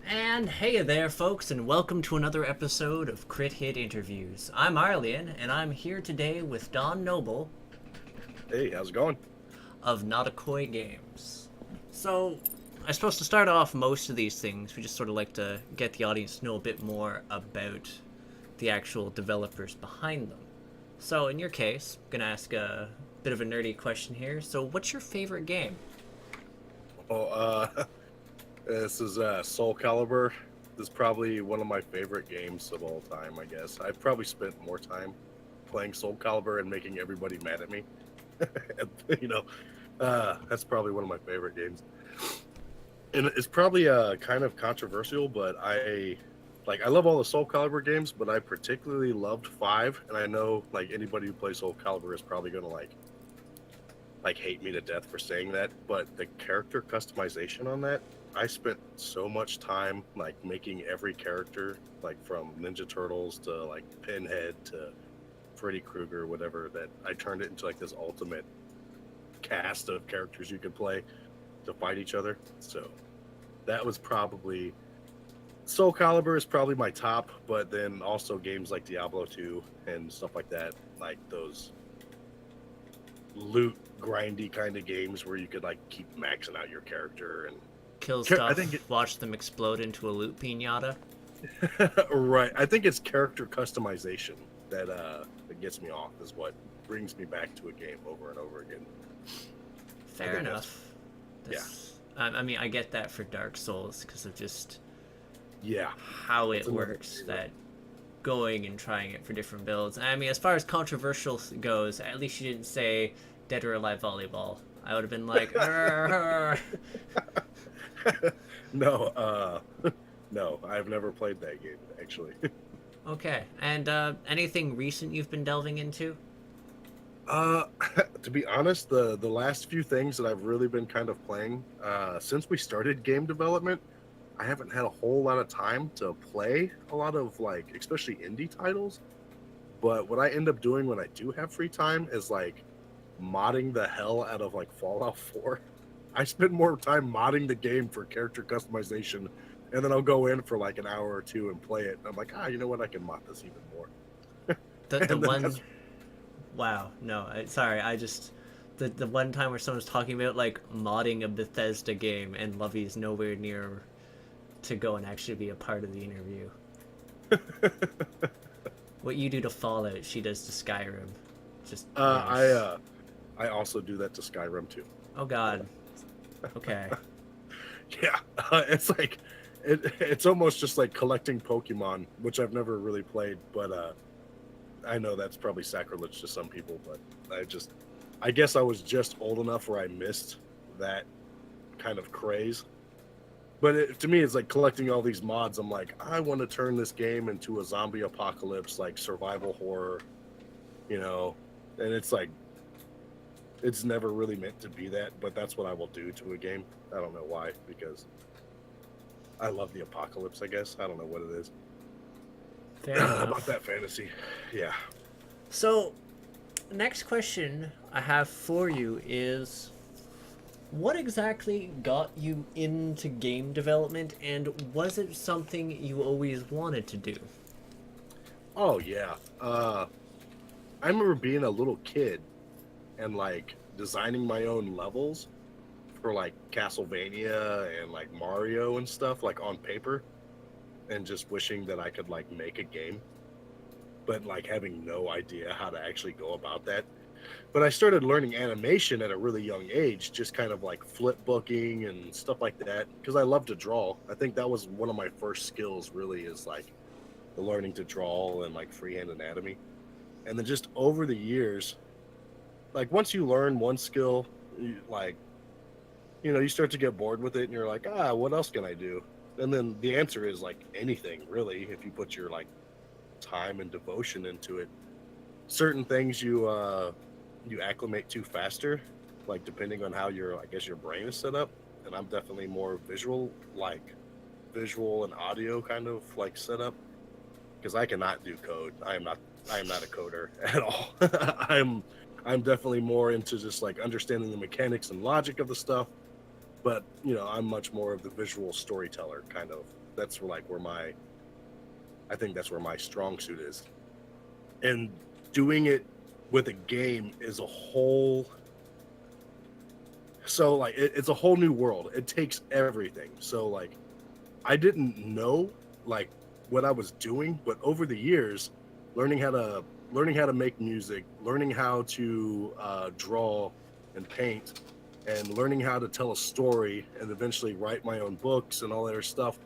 And hey there, folks, and welcome to another episode of Crit Hit Interviews. I'm Arlyeon, and I'm here today with Don Noble Hey, how's it going? of Nodacoy Games. So, I'm supposed to start off most of these things. We just sort of like to get the audience to know a bit more about the actual developers behind them. So, in your case, I'm gonna ask a bit of a nerdy question here. So, what's your favorite game? Well, this is Soul Calibur. This is probably one of my favorite games of all time, I guess. I've probably spent more time playing Soul Calibur and making everybody mad at me. you know, that's probably one of my favorite games. And it's probably kind of controversial, but I love all the Soul Calibur games, but I particularly loved 5, and I know like anybody who plays Soul Calibur is probably gonna hate me to death for saying that, but the character customization on that, I spent so much time like making every character, like from Ninja Turtles to like Pinhead to Freddy Krueger, whatever, that I turned it into like this ultimate cast of characters you could play to fight each other. So that was probably Soul Calibur is probably my top, but then also games like Diablo 2 and stuff like that, like those loot grindy kind of games where you could like keep maxing out your character and Kill I stuff, think it, watch them explode into a loot pinata? right. I think it's character customization that gets me off is what brings me back to a game over and over again. I Fair think that's enough. yeah. I mean, I get that for Dark Souls because of just Yeah. how That's it another works. game. That going and trying it for different builds. I mean, as far as controversial goes, at least you didn't say Dead or Alive Volleyball. I would have been like, "Arr." No, no, I've never played that game actually. Okay. And anything recent you've been delving into? Uh, to be honest, the last few things that I've really been kind of playing, since we started game development, I haven't had a whole lot of time to play a lot of like, especially indie titles. But what I end up doing when I do have free time is like modding the hell out of like Fallout 4. I spend more time modding the game for character customization, and then I'll go in for like an hour or two and play it. And I'm like, you know what? I can mod this even more. The And then one. that's Wow. No. Sorry. I just. The one time where someone was talking about like modding a Bethesda game and Lovey's nowhere near to go and actually be a part of the interview. What you do to Fallout, she does to Skyrim. Just uh, I nice. uh, I also do that to Skyrim too. Oh God. Okay. Yeah, it's like it's almost just like collecting Pokemon, which I've never really played, but I know that's probably sacrilege to some people, but I guess I was just old enough where I missed that kind of craze. But to me, it's like collecting all these mods. I'm like, I want to turn this game into a zombie apocalypse, like survival horror, you know, and it's like it's never really meant to be that, but that's what I will do to a game. I don't know why, because I love the apocalypse, I guess. I don't know what it is Fair about enough. that fantasy. Yeah. So, next question I have for you is what exactly got you into game development and was it something you always wanted to do? Oh yeah. I remember being a little kid and like designing my own levels for like Castlevania and like Mario and stuff like on paper and just wishing that I could like make a game, but like having no idea how to actually go about that. But I started learning animation at a really young age, just kind of like flip booking and stuff like that, because I love to draw. I think that was one of my first skills, really, is like the learning to draw and like freehand anatomy. And then just over the years, like once you learn one skill, you start to get bored with it and you're like, what else can I do? And then the answer is like anything, really, if you put your like time and devotion into it. Certain things you acclimate to faster, like depending on how your I guess your brain is set up. And I'm definitely more visual and audio kind of like setup because I cannot do code. I am not a coder at all. I'm I'm definitely more into just like understanding the mechanics and logic of the stuff. but I'm much more of the visual storyteller kind of. That's like where I think that's where my strong suit is. And doing it with a game is a whole, so like it's a whole new world. It takes everything. So like I didn't know like what I was doing, but over the years, learning how to make music, learning how to draw and paint, and learning how to tell a story, and eventually write my own books and all that other stuff.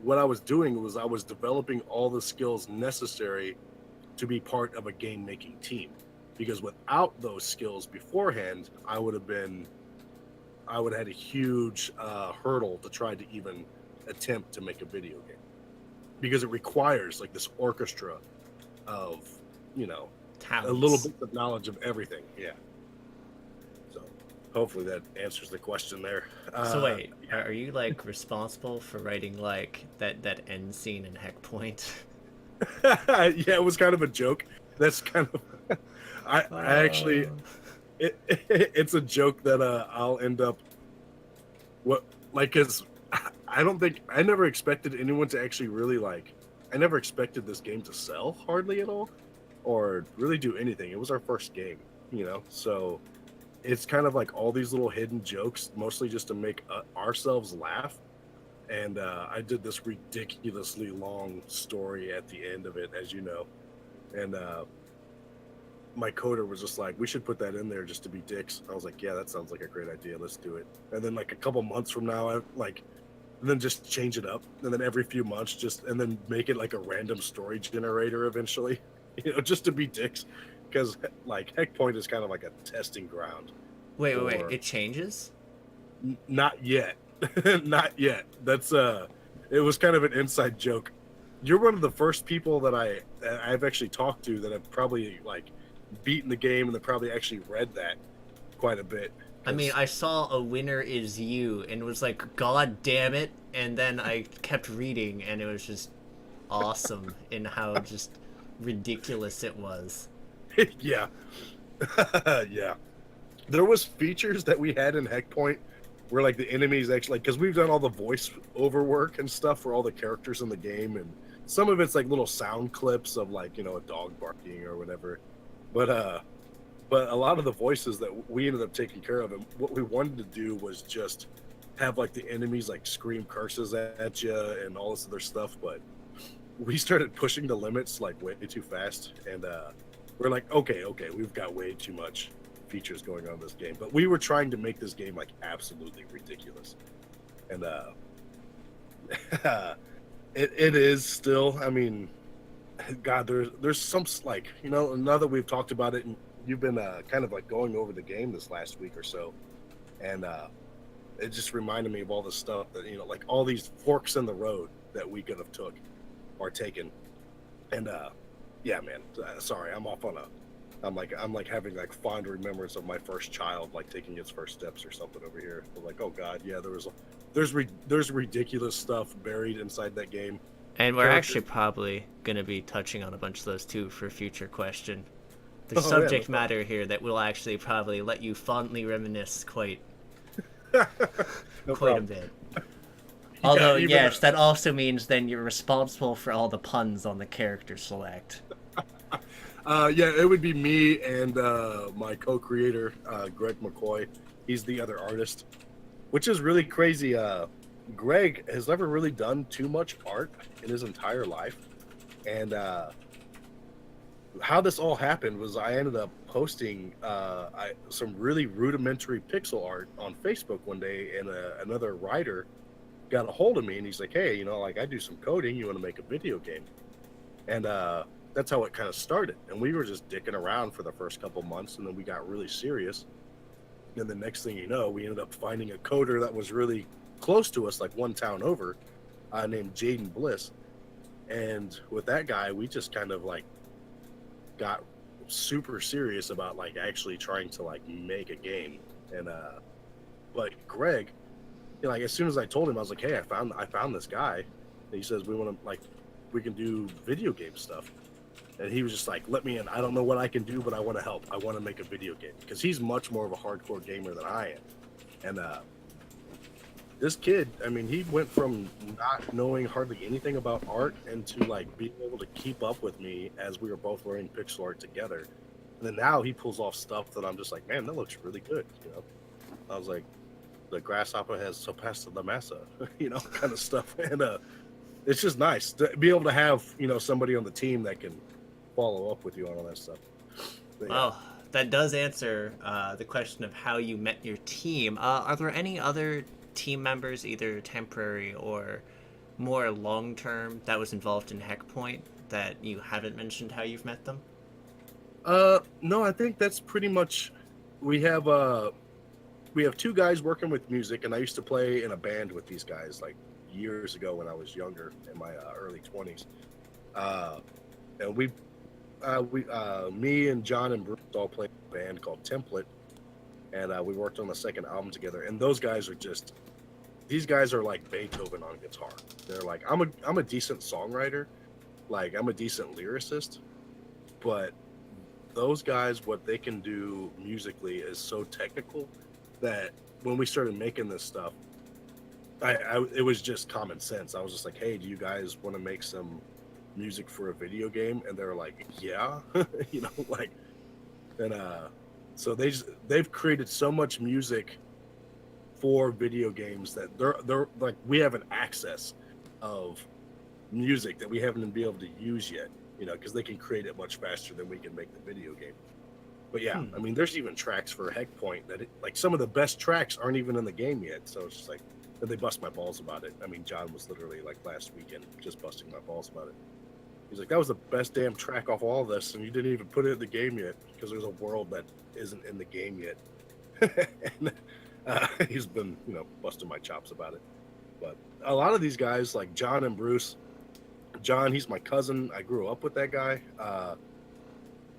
What I was doing was I was developing all the skills necessary to be part of a game making team. Because without those skills beforehand, I would have had a huge hurdle to try to even attempt to make a video game, because it requires like this orchestra of Talents. a little bit of knowledge of everything. Yeah. So hopefully that answers the question there. So wait, are you like responsible for writing like that end scene in Heckpoint? Yeah, it was kind of a joke. That's kind of I actually it's a joke that I'll end up because I never expected anyone to actually really I never expected this game to sell hardly at all or really do anything. It was our first game, so it's kind of like all these little hidden jokes, mostly just to make ourselves laugh. And I did this ridiculously long story at the end of it, as you know. And my coder was just like, we should put that in there just to be dicks. I was like, yeah, that sounds like a great idea. Let's do it. And then like a couple months from now, and then just change it up. And then every few months, and then make it like a random story generator eventually, just to be dicks. Because like Heckpoint is kind of like a testing ground. Wait, it changes? Not yet. Not yet. That's it was kind of an inside joke. You're one of the first people that I've actually talked to that have probably like beaten the game and that probably actually read that quite a bit. I mean, I saw A Winner Is You and was like, God damn it, and then I kept reading and it was just awesome in how just ridiculous it was. Yeah. Yeah. There was features that we had in Heckpoint where like the enemies actually, because we've done all the voice over work and stuff for all the characters in the game, and some of it's like little sound clips of like a dog barking or whatever, but a lot of the voices that we ended up taking care of, and what we wanted to do was just have like the enemies like scream curses at you and all this other stuff, but we started pushing the limits like way too fast, and we're like, okay, we've got way too much features going on in this game. But we were trying to make this game like absolutely ridiculous, and it is still. I mean, God, there's some like now that we've talked about it, and you've been kind of like going over the game this last week or so, and it just reminded me of all the stuff that like all these forks in the road that we could have took or taken, and yeah, man, sorry, I'm off on a. I'm like having like fond remembrance of my first child like taking its first steps or something over here. But like, oh God, yeah, there's ridiculous stuff buried inside that game. And we're actually probably going to be touching on a bunch of those too for a future question. The subject matter here that will actually probably let you fondly reminisce quite a bit. Although, yes, that also means then you're responsible for all the puns on the character select. Yeah, it would be me and my co-creator, Greg McCoy. He's the other artist, which is really crazy. Greg has never really done too much art in his entire life. And how this all happened was I ended up posting some really rudimentary pixel art on Facebook one day, and another writer got a hold of me, and he's like, hey, like I do some coding. You want to make a video game? And that's how it kind of started. And we were just dicking around for the first couple months, and then we got really serious. And the next thing you know, we ended up finding a coder that was really close to us, like one town over, named Jaden Bliss. And with that guy, we just kind of like got super serious about like actually trying to like make a game. And but Greg, like as soon as I told him, I was like, hey, I found this guy. And he says we can do video game stuff. And he was just like, let me in. I don't know what I can do, but I want to help. I want to make a video game. Because he's much more of a hardcore gamer than I am. And this kid, I mean, he went from not knowing hardly anything about art into like being able to keep up with me as we were both learning pixel art together. And then now he pulls off stuff that I'm just like, man, that looks really good. I was like, the grasshopper has surpassed the massa, kind of stuff. And it's just nice to be able to have somebody on the team that can follow up with you on all that stuff. But yeah. Well, that does answer the question of how you met your team. Are there any other team members, either temporary or more long term, that was involved in Heckpoint that you haven't mentioned how you've met them? No, I think that's pretty much. We have two guys working with music, and I used to play in a band with these guys like years ago when I was younger, in my early 20s. And me and John and Bruce all played in a band called Template, and we worked on the second album together. And these guys are like Beethoven on guitar. They're like, I'm a decent songwriter, like I'm a decent lyricist, but those guys, what they can do musically is so technical that when we started making this stuff, it was just common sense. I was just like, hey, do you guys want to make some music for a video game? And they're like, yeah. Like, and so they've created so much music for video games that they're like, we have an access of music that we haven't been able to use yet, because they can create it much faster than we can make the video game. But yeah, I mean, there's even tracks for Heckpoint that like some of the best tracks aren't even in the game yet. So it's just like, they bust my balls about it. I mean, John was literally like last weekend just busting my balls about it. He's like, that was the best damn track off all this, and you didn't even put it in the game yet because there's a world that isn't in the game yet. And he's been, busting my chops about it. But a lot of these guys, like John and Bruce, John, he's my cousin. I grew up with that guy.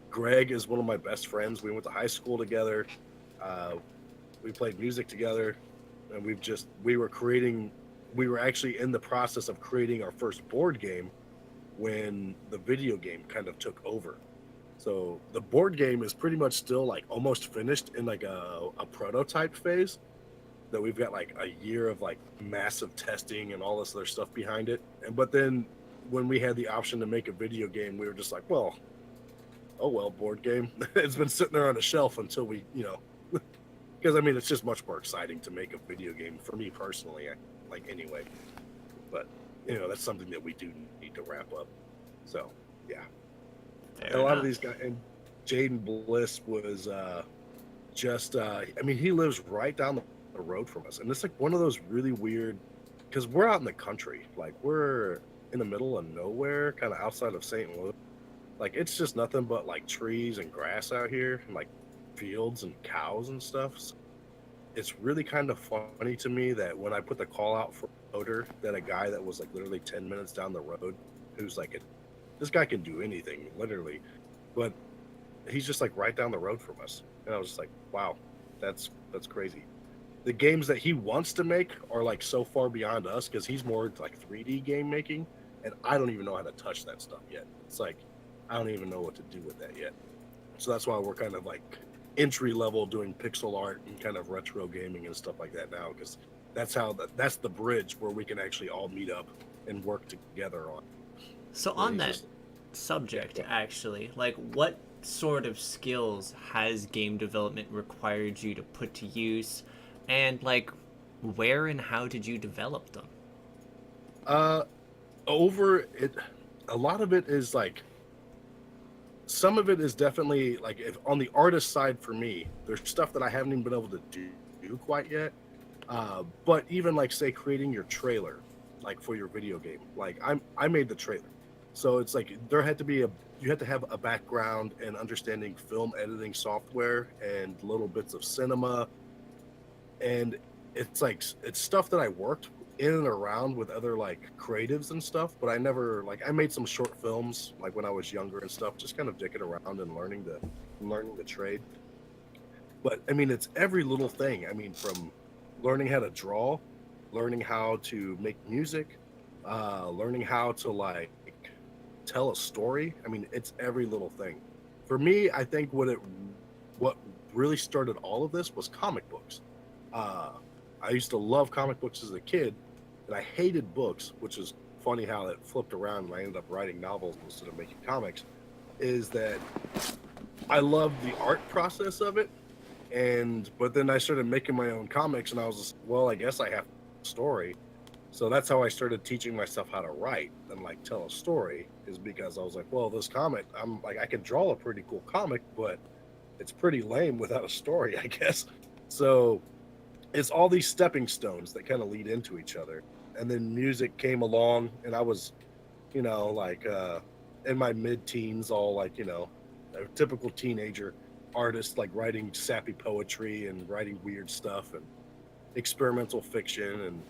Greg is one of my best friends. We went to high school together. We played music together, and we were actually in the process of creating our first board game when the video game kind of took over. So the board game is pretty much still like almost finished in like a prototype phase that we've got like a year of like massive testing and all this other stuff behind it. But then when we had the option to make a video game, we were just like, well, oh well, board game. It's been sitting there on a shelf until we, because I mean, it's just much more exciting to make a video game for me personally, anyway. But that's something that we do need to wrap up. So yeah, a lot of these guys, and Jaden Bliss was I mean, he lives right down the road from us, and it's like one of those really weird, because we're out in the country, like we're in the middle of nowhere, kind of outside of St. Louis. Like it's just nothing but like trees and grass out here, and like fields and cows and stuff. So it's really kind of funny to me that when I put the call out for motor, that a guy that was like literally 10 minutes down the road, who's like, this guy can do anything, literally, but he's just like right down the road from us. And I was just like, wow, that's crazy. The games that he wants to make are like so far beyond us, because he's more like 3D game making, and I don't even know how to touch that stuff yet. It's like, I don't even know what to do with that yet. So that's why we're kind of like entry level doing pixel art and kind of retro gaming and stuff like that now, because that's the bridge where we can actually all meet up and work together on. So on that subject, actually, like what sort of skills has game development required you to put to use, and like where and how did you develop them? Over it, a lot of it is like, some of it is definitely like, if on the artist side for me, there's stuff that I haven't even been able to do quite yet. But even like, say, creating your trailer, like for your video game, like I made the trailer. So it's like, you had to have a background and understanding film editing software and little bits of cinema. And it's like, it's stuff that I worked in and around with other like creatives and stuff, but I never, like, I made some short films like when I was younger and stuff, just kind of dicking around and learning the trade. But I mean, it's every little thing. I mean, from learning how to draw, learning how to make music, learning how to like tell a story. I mean, it's every little thing. For me, I think what really started all of this was comic books. I used to love comic books as a kid, and I hated books, which is funny how it flipped around and I ended up writing novels instead of making comics, is that I loved the art process of it. But then I started making my own comics, and I was just, well, I guess I have a story. So that's how I started teaching myself how to write and like tell a story, is because I was like, well, this comic, I'm like, I can draw a pretty cool comic, but it's pretty lame without a story, I guess. So it's all these stepping stones that kind of lead into each other. And then music came along, and I was, like in my mid-teens, all like, a typical teenager artist, like writing sappy poetry and writing weird stuff and experimental fiction. And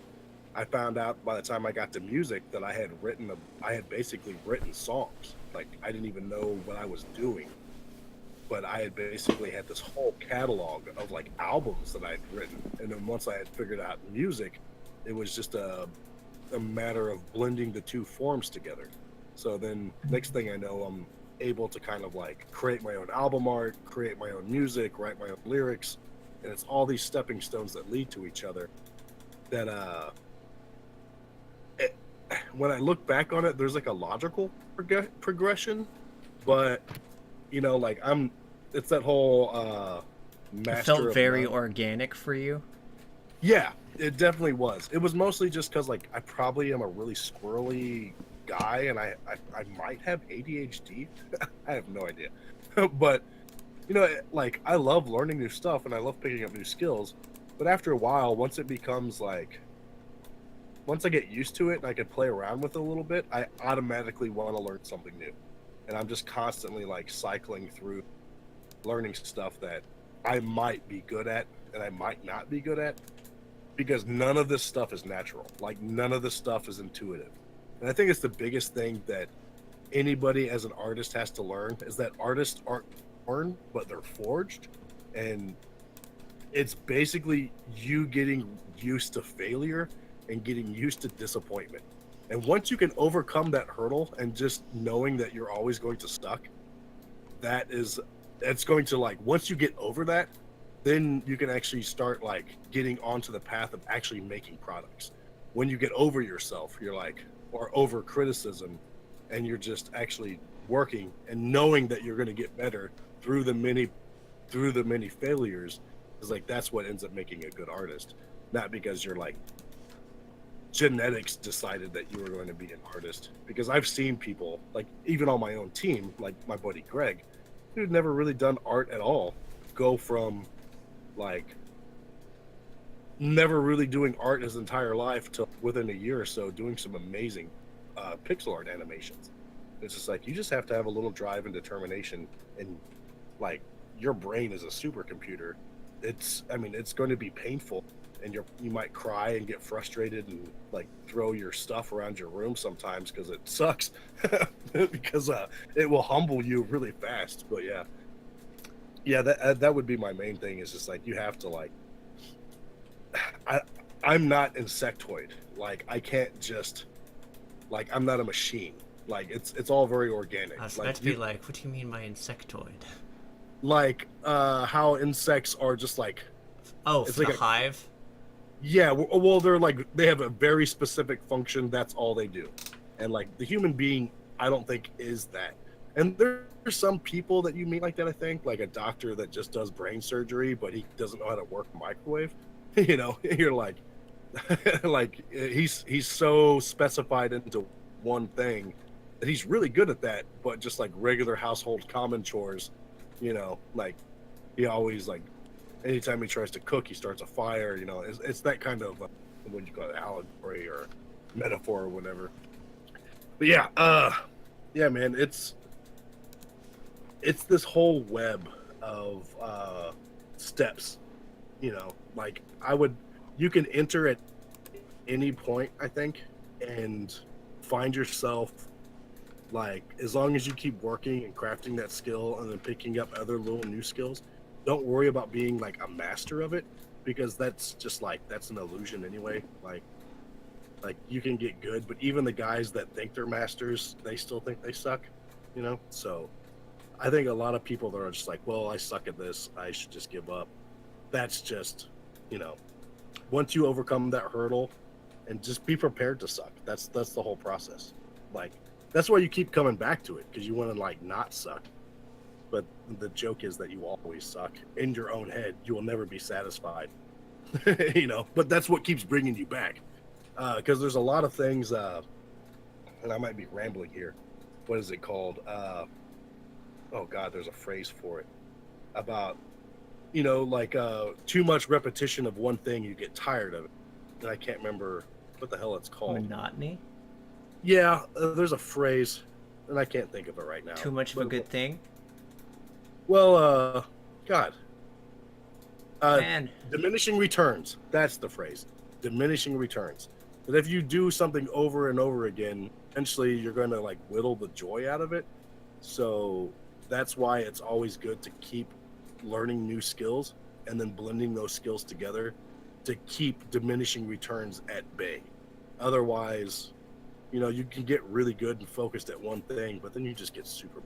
I found out by the time I got to music that I had basically written songs. Like, I didn't even know what I was doing, but I had basically had this whole catalog of like albums that I'd written. And then once I had figured out music, it was just a matter of blending the two forms together. So then next thing I know, I'm able to kind of like create my own album art, create my own music, write my own lyrics. And it's all these stepping stones that lead to each other that when I look back on it, there's like a logical progression, but like it's that whole master. It felt very none. organic for you. Yeah, it definitely was. It was mostly just because like I probably am a really squirrely guy, and I might have ADHD. I have no idea, but like I love learning new stuff and I love picking up new skills. But after a while, once it becomes like, once I get used to it and I can play around with it a little bit, I automatically want to learn something new. And I'm just constantly like cycling through learning stuff that I might be good at and I might not be good at, because none of this stuff is natural. Like, none of this stuff is intuitive. And I think it's the biggest thing that anybody as an artist has to learn, is that artists aren't born, but they're forged. And it's basically you getting used to failure and getting used to disappointment. And once you can overcome that hurdle and just knowing that you're always going to suck, that's going to, like, once you get over that, then you can actually start like getting onto the path of actually making products. When you get over yourself, you're like, or over criticism, and you're just actually working and knowing that you're going to get better through the many failures, is like, that's what ends up making a good artist. Not because you're like, genetics decided that you were going to be an artist. Because I've seen people, like even on my own team, like my buddy Greg, who'd never really done art at all, go from like never really doing art his entire life to within a year or so doing some amazing pixel art animations. It's just like, you just have to have a little drive and determination, and like, your brain is a supercomputer. It's going to be painful, and you might cry and get frustrated and like throw your stuff around your room sometimes because it sucks. Because it will humble you really fast. But yeah, that would be my main thing, is just like, you have to like, I'm not insectoid. Like, I can't just, like, I'm not a machine. Like, it's all very organic. I was like, about to be like, what do you mean by insectoid? Like how insects are just like, Oh, it's for like the hive? yeah, well, they're like, they have a very specific function. That's all they do. And like, the human being, I don't think is that. And there's some people that you meet like that, I think, like a doctor that just does brain surgery, but he doesn't know how to work a microwave. You're like, like, he's so specified into one thing that he's really good at that, but just like regular household common chores, like, he always, like, anytime he tries to cook, he starts a fire. It's that kind of what you call it, allegory or metaphor or whatever. But yeah, man, it's this whole web of steps. Like, you can enter at any point, I think, and find yourself, like, as long as you keep working and crafting that skill and then picking up other little new skills, don't worry about being like a master of it, because that's just like, that's an illusion anyway. Like you can get good, but even the guys that think they're masters, they still think they suck, So I think a lot of people that are just like, well, I suck at this, I should just give up. That's just, once you overcome that hurdle, and just be prepared to suck. That's the whole process. Like that's why you keep coming back to it because you want to like not suck. But the joke is that you always suck in your own head. You will never be satisfied, you know. But that's what keeps bringing you back because there's a lot of things. And I might be rambling here. What is it called? Oh God, there's a phrase for it about like too much repetition of one thing, you get tired of it. And I can't remember what the hell it's called. Monotony? Yeah, there's a phrase, and I can't think of it right now. Too much of a good thing? Well, God. Man. Diminishing returns. That's the phrase. Diminishing returns. That if you do something over and over again, eventually you're going to like whittle the joy out of it. So that's why it's always good to keep learning new skills and then blending those skills together to keep diminishing returns at bay. Otherwise, you can get really good and focused at one thing, but then you just get super,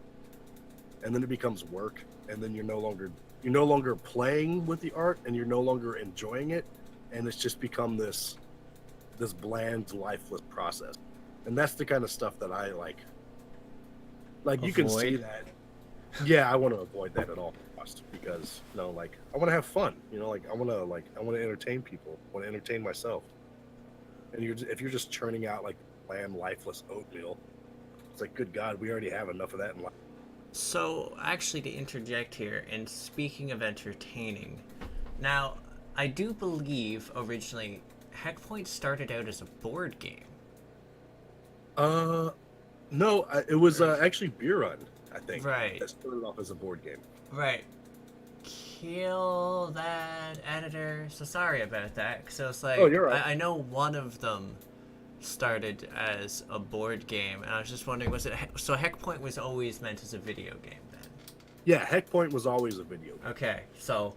and then it becomes work, and then you're no longer playing with the art, and you're no longer enjoying it, and it's just become this bland, lifeless process. And that's the kind of stuff that I like. Like you can see that. Yeah, I want to avoid that at all costs because like I want to have fun. Like I want to entertain people. I want to entertain myself. And if you're just churning out like bland, lifeless oatmeal, it's like, good God, we already have enough of that in life. So actually, to interject here, and speaking of entertaining, now I do believe originally Heckpoint started out as a board game. No, it was actually Beer Run, I think. Right. That started off as a board game. Right. Kill that editor. So sorry about that. So it's like, oh, you're right. I know one of them started as a board game, and I was just wondering, was it so Heckpoint was always meant as a video game then? Yeah, Heckpoint was always a video game. Okay, so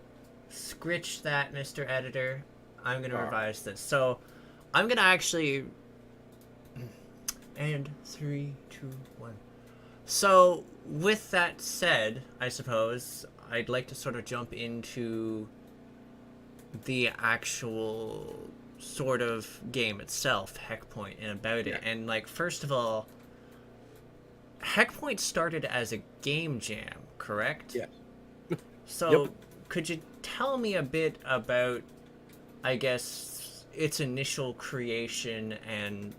scritch that, Mr. Editor. I'm going to revise this. So I'm going to actually... And 3, 2, 1. So with that said, I suppose I'd like to sort of jump into the actual sort of game itself, Heckpoint, and about it. And like, first of all, Heckpoint started as a game jam, correct? Yeah. So could you tell me a bit about, I guess, its initial creation and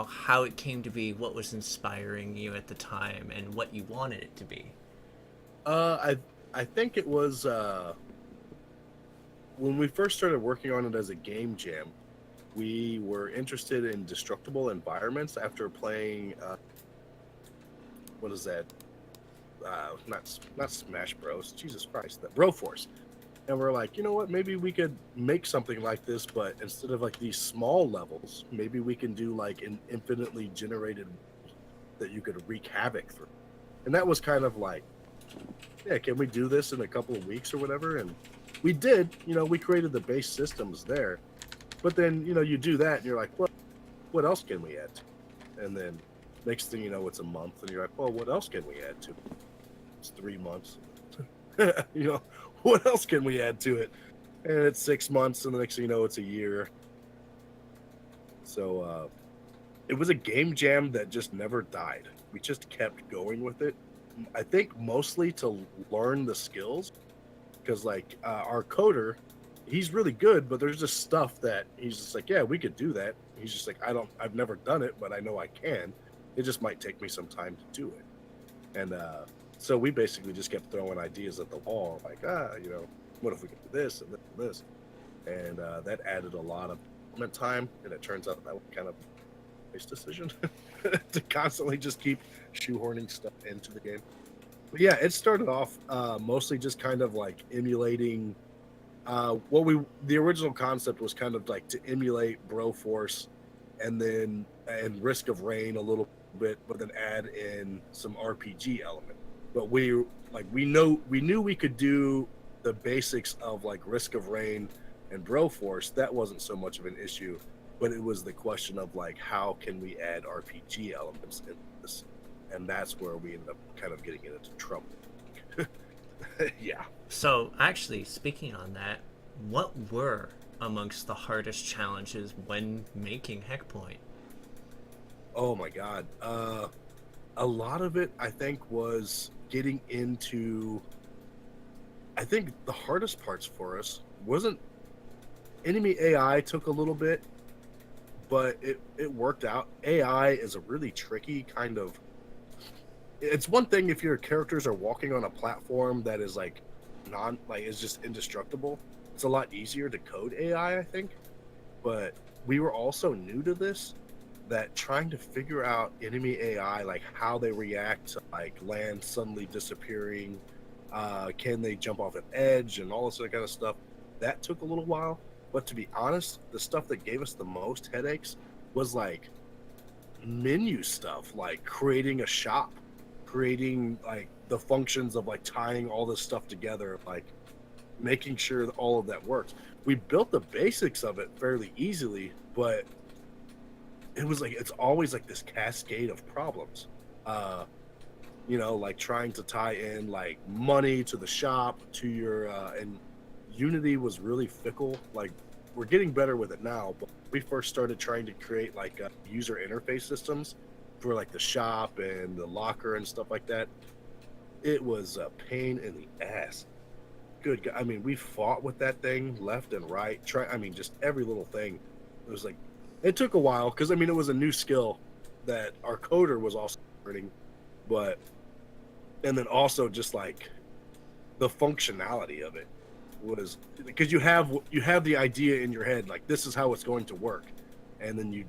how it came to be, what was inspiring you at the time, and what you wanted it to be? I think it was when we first started working on it as a game jam, we were interested in destructible environments after playing what is that? Not Smash Bros. Jesus Christ, that Broforce. And we're like, you know what? Maybe we could make something like this, but instead of like these small levels, maybe we can do like an infinitely generated that you could wreak havoc through. And that was kind of like, yeah, can we do this in a couple of weeks or whatever? And we did. We created the base systems there. But then, you do that and you're like, well, what else can we add to? And then next thing you know, it's a month and you're like, well, what else can we add to? It's 3 months. What else can we add to it? And it's 6 months, and the next thing you know, it's a year. So it was a game jam that just never died. We just kept going with it. I think mostly to learn the skills, because like our coder, he's really good, but there's just stuff that he's just like, yeah, we could do that. He's just like, I've never done it, but I know I can. It just might take me some time to do it. And so we basically just kept throwing ideas at the wall, like, what if we could do this and this and this? And that added a lot of development time, and it turns out that was kind of a nice decision to constantly just keep shoehorning stuff into the game. But yeah, it started off mostly just kind of like emulating the original concept was kind of like to emulate Broforce and Risk of Rain a little bit, but then add in some RPG element. But we knew we could do the basics of like Risk of Rain and Broforce. That wasn't so much of an issue, but it was the question of like, how can we add RPG elements in this? And that's where we ended up kind of getting into trouble. Yeah. So actually, speaking on that, what were amongst the hardest challenges when making Heckpoint? Oh my God. A lot of it, I think, was getting into. I think the hardest parts for us wasn't enemy AI took a little bit, but it worked out. AI is a really tricky kind of. It's one thing if your characters are walking on a platform that is like is just indestructible. It's a lot easier to code AI, I think. But we were also new to this, that trying to figure out enemy AI, like how they react to like land suddenly disappearing, can they jump off an edge and all this other kind of stuff, that took a little while. But to be honest, the stuff that gave us the most headaches was like menu stuff, like creating a shop, creating like the functions of like tying all this stuff together, like making sure that all of that works. We built the basics of it fairly easily, but it was like it's always like this cascade of problems. Like trying to tie in like money to the shop to your and Unity was really fickle. Like we're getting better with it now, but we first started trying to create like user interface systems for like the shop and the locker and stuff like that. It was a pain in the ass. Good God. I mean, we fought with that thing left and right. Just every little thing. It was like, it took a while because, it was a new skill that our coder was also learning. And then also just like the functionality of it was because you have the idea in your head, like this is how it's going to work. And then you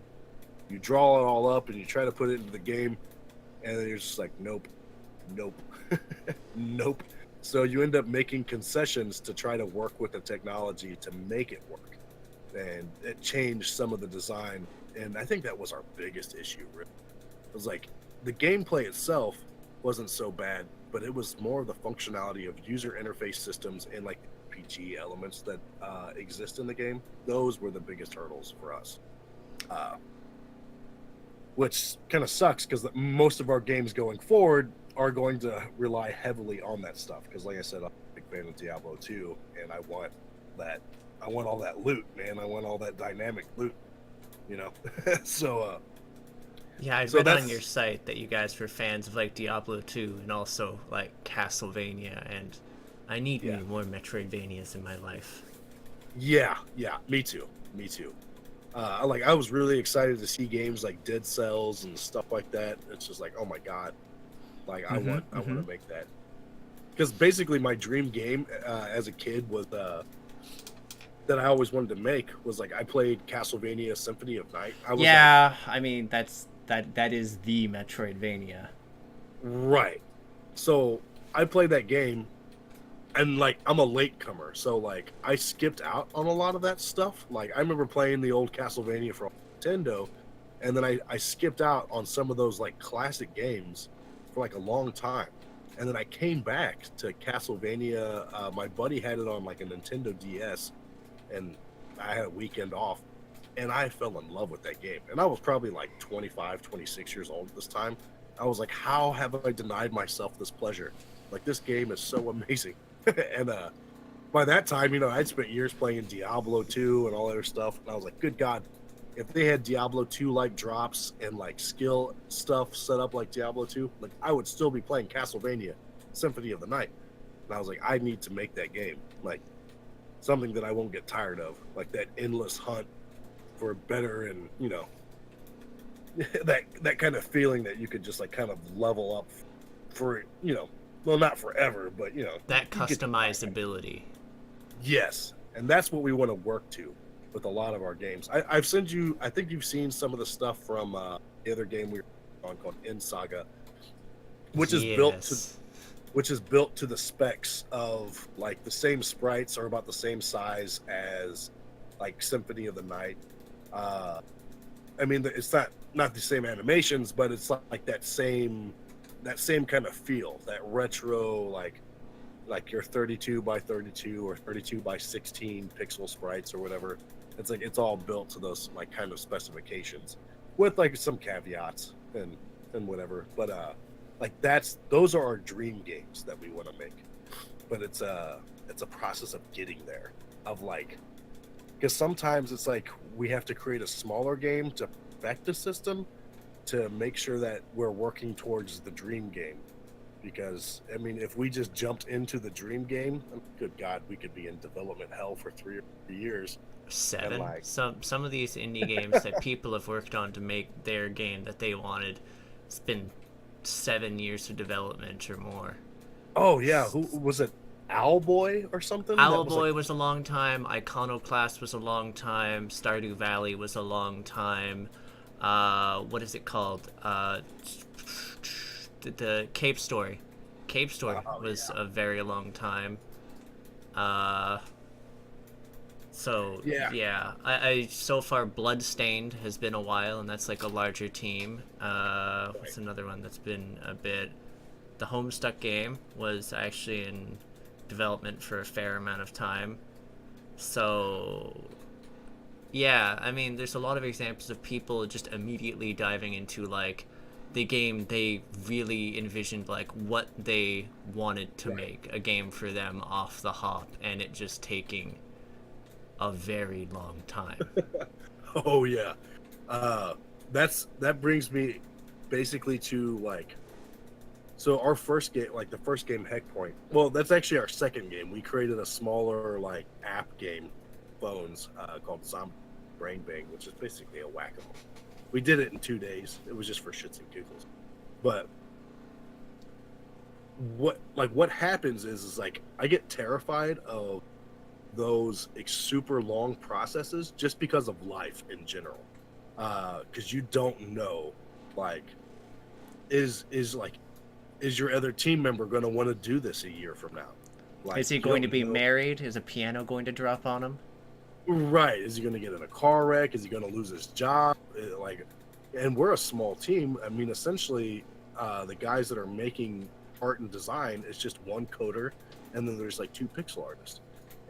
draw it all up and you try to put it into the game. And then you're just like, nope, nope. So you end up making concessions to try to work with the technology to make it work. And it changed some of the design. And I think that was our biggest issue, really. It was like the gameplay itself wasn't so bad, but it was more of the functionality of user interface systems and like RPG elements that exist in the game. Those were the biggest hurdles for us. Which kind of sucks because most of our games going forward are going to rely heavily on that stuff. Because, like I said, I'm a big fan of Diablo 2, and I want all that loot, man. I want all that dynamic loot, So, yeah, I read on your site that you guys were fans of like Diablo 2 and also like Castlevania, and I need more Metroidvanias in my life. Yeah, me too. I was really excited to see games like Dead Cells and stuff like that. It's just like, oh my God, like I want to make that, because basically my dream game as a kid was that I always wanted to make was like I played Castlevania Symphony of Night. That is the Metroidvania. Right. So I played that game, and like I'm a latecomer, so like I skipped out on a lot of that stuff. Like I remember playing the old Castlevania for Nintendo, and then I skipped out on some of those like classic games for like a long time. And then I came back to Castlevania. My buddy had it on like a Nintendo DS, and I had a weekend off, and I fell in love with that game. And I was probably like 25, 26 years old at this time. I was like, how have I denied myself this pleasure? Like, this game is so amazing. And by that time, I'd spent years playing Diablo 2 and all that other stuff. And I was like, good God, if they had Diablo 2 like drops and like skill stuff set up like Diablo 2, like I would still be playing Castlevania Symphony of the Night. And I was like, I need to make that game. Like, something that I won't get tired of. Like that endless hunt for better and, that kind of feeling that you could just like kind of level up for, well, not forever, but that customizability. Yes, and that's what we want to work to with a lot of our games. I've sent you. I think you've seen some of the stuff from the other game we were on called In Saga, which is built to the specs of like the same sprites are about the same size as like Symphony of the Night. It's not the same animations, but it's like that same kind of feel, that retro, like your 32 by 32 or 32 by 16 pixel sprites or whatever. It's like it's all built to those like kind of specifications with like some caveats and whatever. But like those are our dream games that we want to make. But it's a process of getting there, of like because sometimes it's like we have to create a smaller game to perfect the system to make sure that we're working towards the dream game. Because I mean, if we just jumped into the dream game, good God, we could be in development hell for 3 or 4 years. And 7. like, Some of these indie games that people have worked on to make their game that they wanted, it's been 7 years of development or more. oh yeah, who was it? Owlboy or something? That was like, Owlboy was a long time. Iconoclast was a long time. Stardew Valley was a long time. What is it called? The Cape Story. Cape Story oh was yeah, a very long time. Uh, so yeah, yeah, I so far Bloodstained has been a while, and that's like a larger team. right. What's another one that's been a bit? The Homestuck game was actually in development for a fair amount of time. So yeah, I mean, there's a lot of examples of people just immediately diving into like the game they really envisioned, like what they wanted to Right. make a game for them off the hop, and it just taking a very long time. Oh yeah. Uh, that brings me basically to like, so our first game, like the first game, Heckpoint. Well, that's actually our second game. We created a smaller like app game, phones, called Zombie Brain Bang, which is basically a whack-a-mole. We did it in 2 days. It was just for shits and giggles. But what happens is like I get terrified of those super long processes just because of life in general. Because you don't know, like, is like, is your other team member going to want to do this a year from now? Like, Is he you going to don't be know. married? Is a piano going to drop on him? Right? Is he going to get in a car wreck? Is he going to lose his job? Like, and we're a small team. I mean, essentially, the guys that are making art and design is just one coder, and then there's like two pixel artists,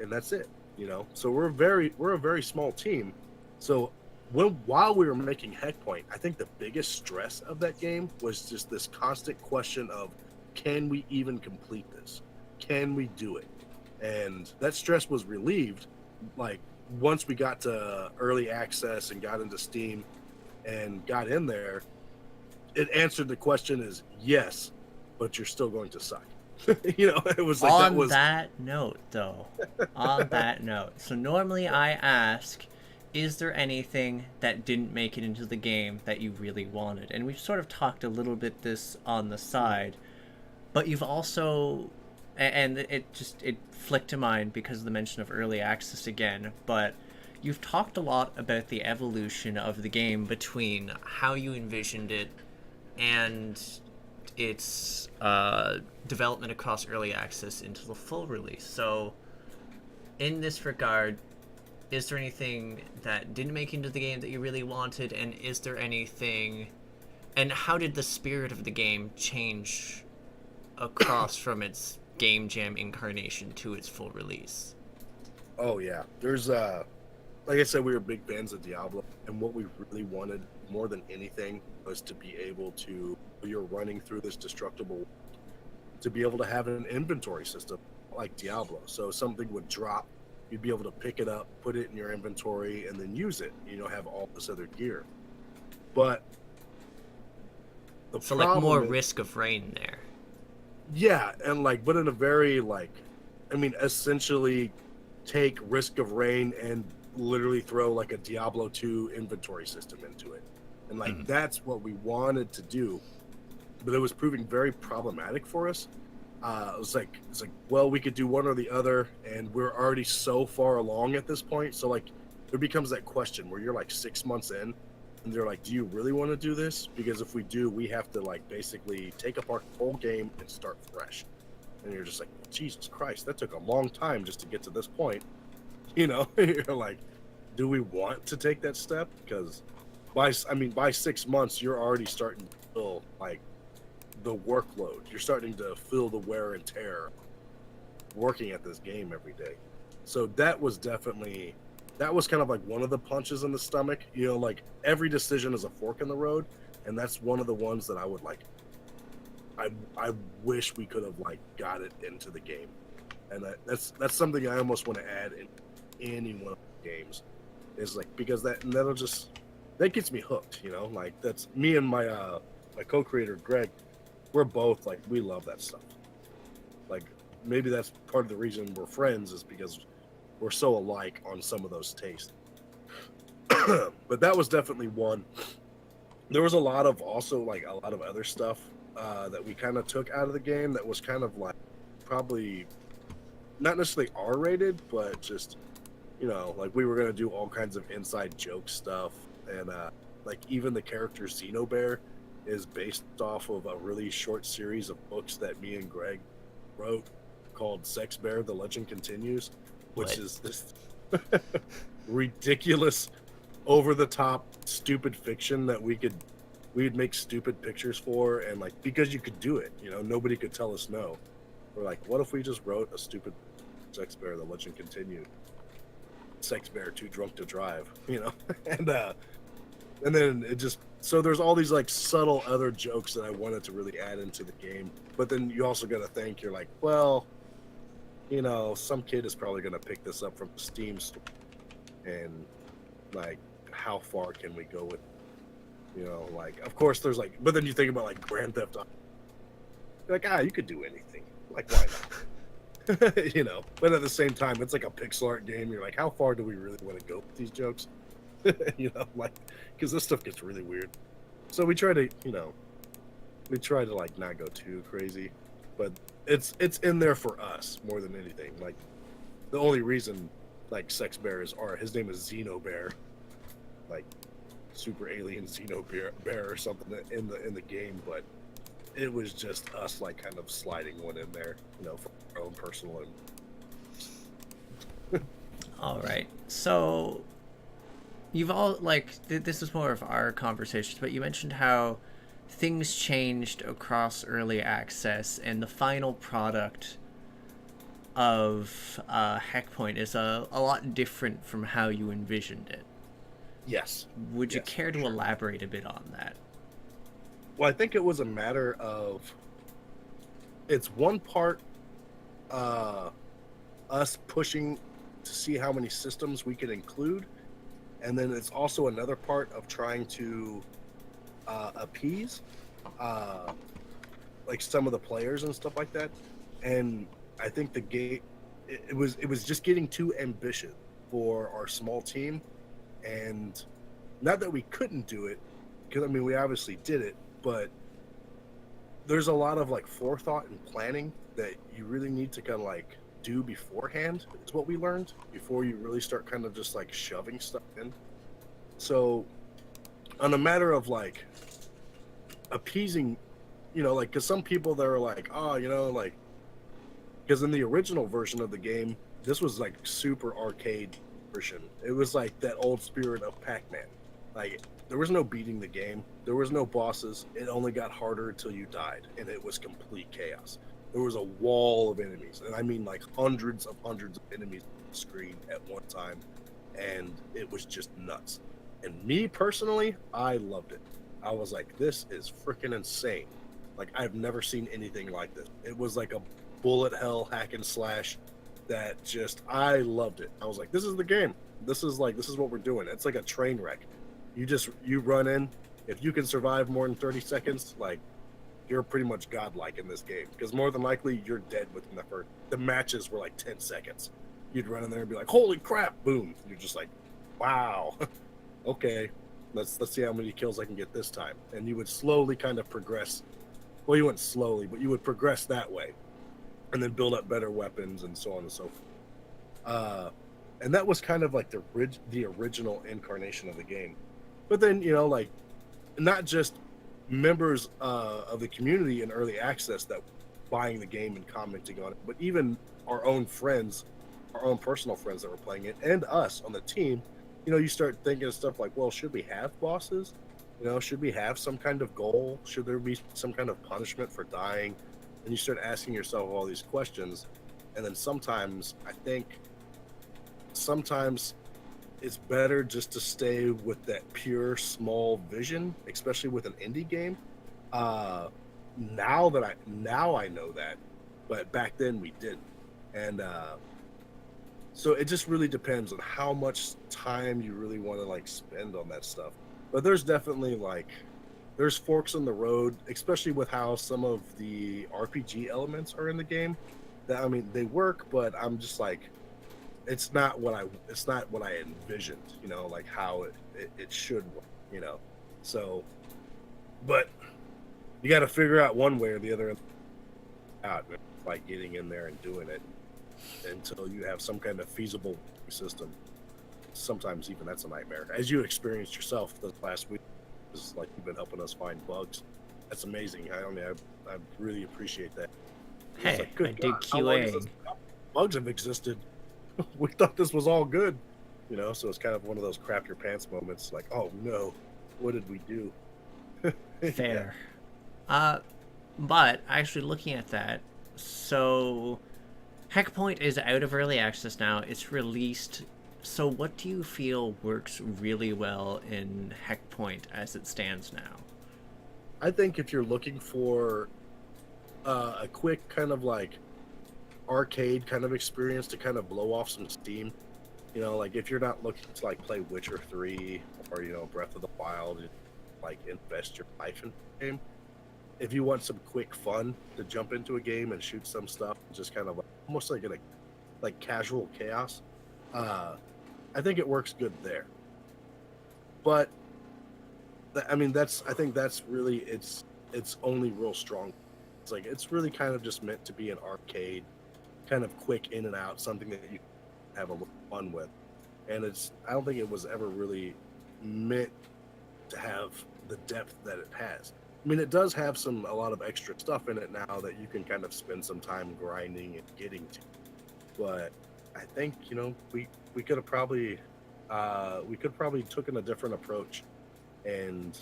and that's it. So we're a very small team. So while we were making Heckpoint, I think the biggest stress of that game was just this constant question of, can we even complete this? Can we do it? And that stress was relieved, like once we got to early access and got into Steam and got in there. It answered the question is yes, but you're still going to suck. It was like that On was that note, though, on that note, so normally I ask, is there anything that didn't make it into the game that you really wanted? And we've sort of talked a little bit this on the side, but you've also, and it flicked to mind because of the mention of early access again, but you've talked a lot about the evolution of the game between how you envisioned it and its development across early access into the full release. So, in this regard, is there anything that didn't make it into the game that you really wanted, and is there anything, and how did the spirit of the game change across from its game jam incarnation to its full release? oh yeah. There's like I said, we were big fans of Diablo, and what we really wanted more than anything was to be able to, you're running through this destructible, to be able to have an inventory system like Diablo. So something would drop, you'd be able to pick it up, put it in your inventory, and then use it. Have all this other gear. But the So like more is, Risk of Rain there. yeah, and like, but in a very like, I mean, essentially, take Risk of Rain and literally throw like a Diablo 2 inventory system into it, and like that's what we wanted to do, but it was proving very problematic for us. It's like, well, we could do one or the other, and we're already so far along at this point. So like, there becomes that question where you're like 6 months in, and they're like, do you really want to do this? Because if we do, we have to like basically take apart the whole game and start fresh. And you're just like, Jesus Christ, that took a long time just to get to this point. You're like, do we want to take that step? Because by 6 months, you're already starting to feel like the workload. You're starting to feel the wear and tear working at this game every day. So that was kind of like one of the punches in the stomach. Like every decision is a fork in the road, and that's one of the ones that I would like. I wish we could have like got it into the game, and that's something I almost want to add in any one of games is like because that gets me hooked, you know. Like that's me and my co-creator Greg. We're both like we love that stuff. Like maybe that's part of the reason we're friends is because we're so alike on some of those tastes. But that was definitely one. There was a lot of other stuff that we kind of took out of the game that was kind of like probably not necessarily R-rated, but just like we were gonna do all kinds of inside joke stuff, and like even the character Xenobear is based off of a really short series of books that me and Greg wrote called Sex Bear: The Legend Continues, which is this ridiculous, over-the-top, stupid fiction that we'd make stupid pictures for, and like because you could do it, nobody could tell us no. We're like, what if we just wrote a stupid Sex Bear: The Legend Continued? Sex Bear Too Drunk to Drive, and then it just so there's all these like subtle other jokes that I wanted to really add into the game, but then you also got to think you're like, well, some kid is probably going to pick this up from the Steam store, and like how far can we go with like of course there's like, but then you think about like Grand Theft Auto, you're like you could do anything, like why not? But at the same time, it's like a pixel art game. You're like, how far do we really want to go with these jokes? Like, because this stuff gets really weird. So we try to, like not go too crazy, but it's in there for us more than anything. Like, the only reason like Sex Bear his name is Xenobear, like super alien Xenobear or something in the game, but it was just us like kind of sliding one in there, for our own personal. All right. So you've all this is more of our conversations, but you mentioned how things changed across early access, and the final product of Heckpoint is a lot different from how you envisioned it. Yes. Would you care to elaborate a bit on that? Well, I think it was a matter of it's one part us pushing to see how many systems we could include, and then it's also another part of trying to appease like some of the players and stuff like that. And I think the game it was just getting too ambitious for our small team, and not that we couldn't do it, because I mean we obviously did it, but there's a lot of like forethought and planning that you really need to kind of like do beforehand, is what we learned, before you really start kind of just like shoving stuff in. So on a matter of like appeasing, like, because some people that are like, like, because in the original version of the game, this was like super arcade version. It was like that old spirit of Pac-Man. Like, there was no beating the game. There was no bosses. It only got harder until you died, and it was complete chaos. There was a wall of enemies, and I mean like hundreds of enemies on the screen at one time, and it was just nuts. And me personally, I loved it. I was like, this is freaking insane. Like, I've never seen anything like this. It was like a bullet hell hack and slash that I loved it. I was like, this is the game. This is what we're doing. It's like a train wreck. You run in. If you can survive more than 30 seconds, like, you're pretty much godlike in this game, because more than likely you're dead within the matches were like 10 seconds. You'd run in there and be like, holy crap, boom. You're just like, wow. Okay, let's see how many kills I can get this time. And you would slowly kind of progress. Well, you went slowly, but you would progress that way, and then build up better weapons and so on and so forth. And that was kind of like the original incarnation of the game. But then, like, not just members of the community in early access that were buying the game and commenting on it, but even our own friends, our own personal friends that were playing it, and us on the team. You start thinking of stuff like, well, should we have bosses? Should we have some kind of goal? Should there be some kind of punishment for dying? And you start asking yourself all these questions. And then sometimes it's better just to stay with that pure small vision, especially with an indie game. Now I know that, but back then we didn't. And So it just really depends on how much time you really want to like spend on that stuff. But there's definitely like there's forks in the road, especially with how some of the RPG elements are in the game. That I mean, they work, but I'm just like, it's not what I envisioned, like how it should work, So, but you got to figure out one way or the other out, like getting in there and doing it until you have some kind of feasible system. Sometimes even that's a nightmare, as you experienced yourself this last week. Is like you've been helping us find bugs. That's amazing. I really appreciate that. It's Hey, like, good I did God, how long has QA. bugs have existed? We thought this was all good, So it's kind of one of those crap your pants moments. Like, oh no, what did we do? Yeah. Fair. Uh, but actually looking at that, so Heckpoint is out of early access now. It's released. So what do you feel works really well in Heckpoint as it stands now? I think if you're looking for a quick kind of like arcade kind of experience to kind of blow off some steam, like if you're not looking to like play Witcher 3 or Breath of the Wild and like invest your life in the game, if you want some quick fun to jump into a game and shoot some stuff, just kind of like, almost like in a like casual chaos, I think it works good there. But I think that's really it's only real strong. It's like it's really kind of just meant to be an arcade, kind of quick in and out, something that you have a little fun with. And I don't think it was ever really meant to have the depth that it has. I mean, it does have a lot of extra stuff in it now that you can kind of spend some time grinding and getting to. But I think we could have probably taken a different approach and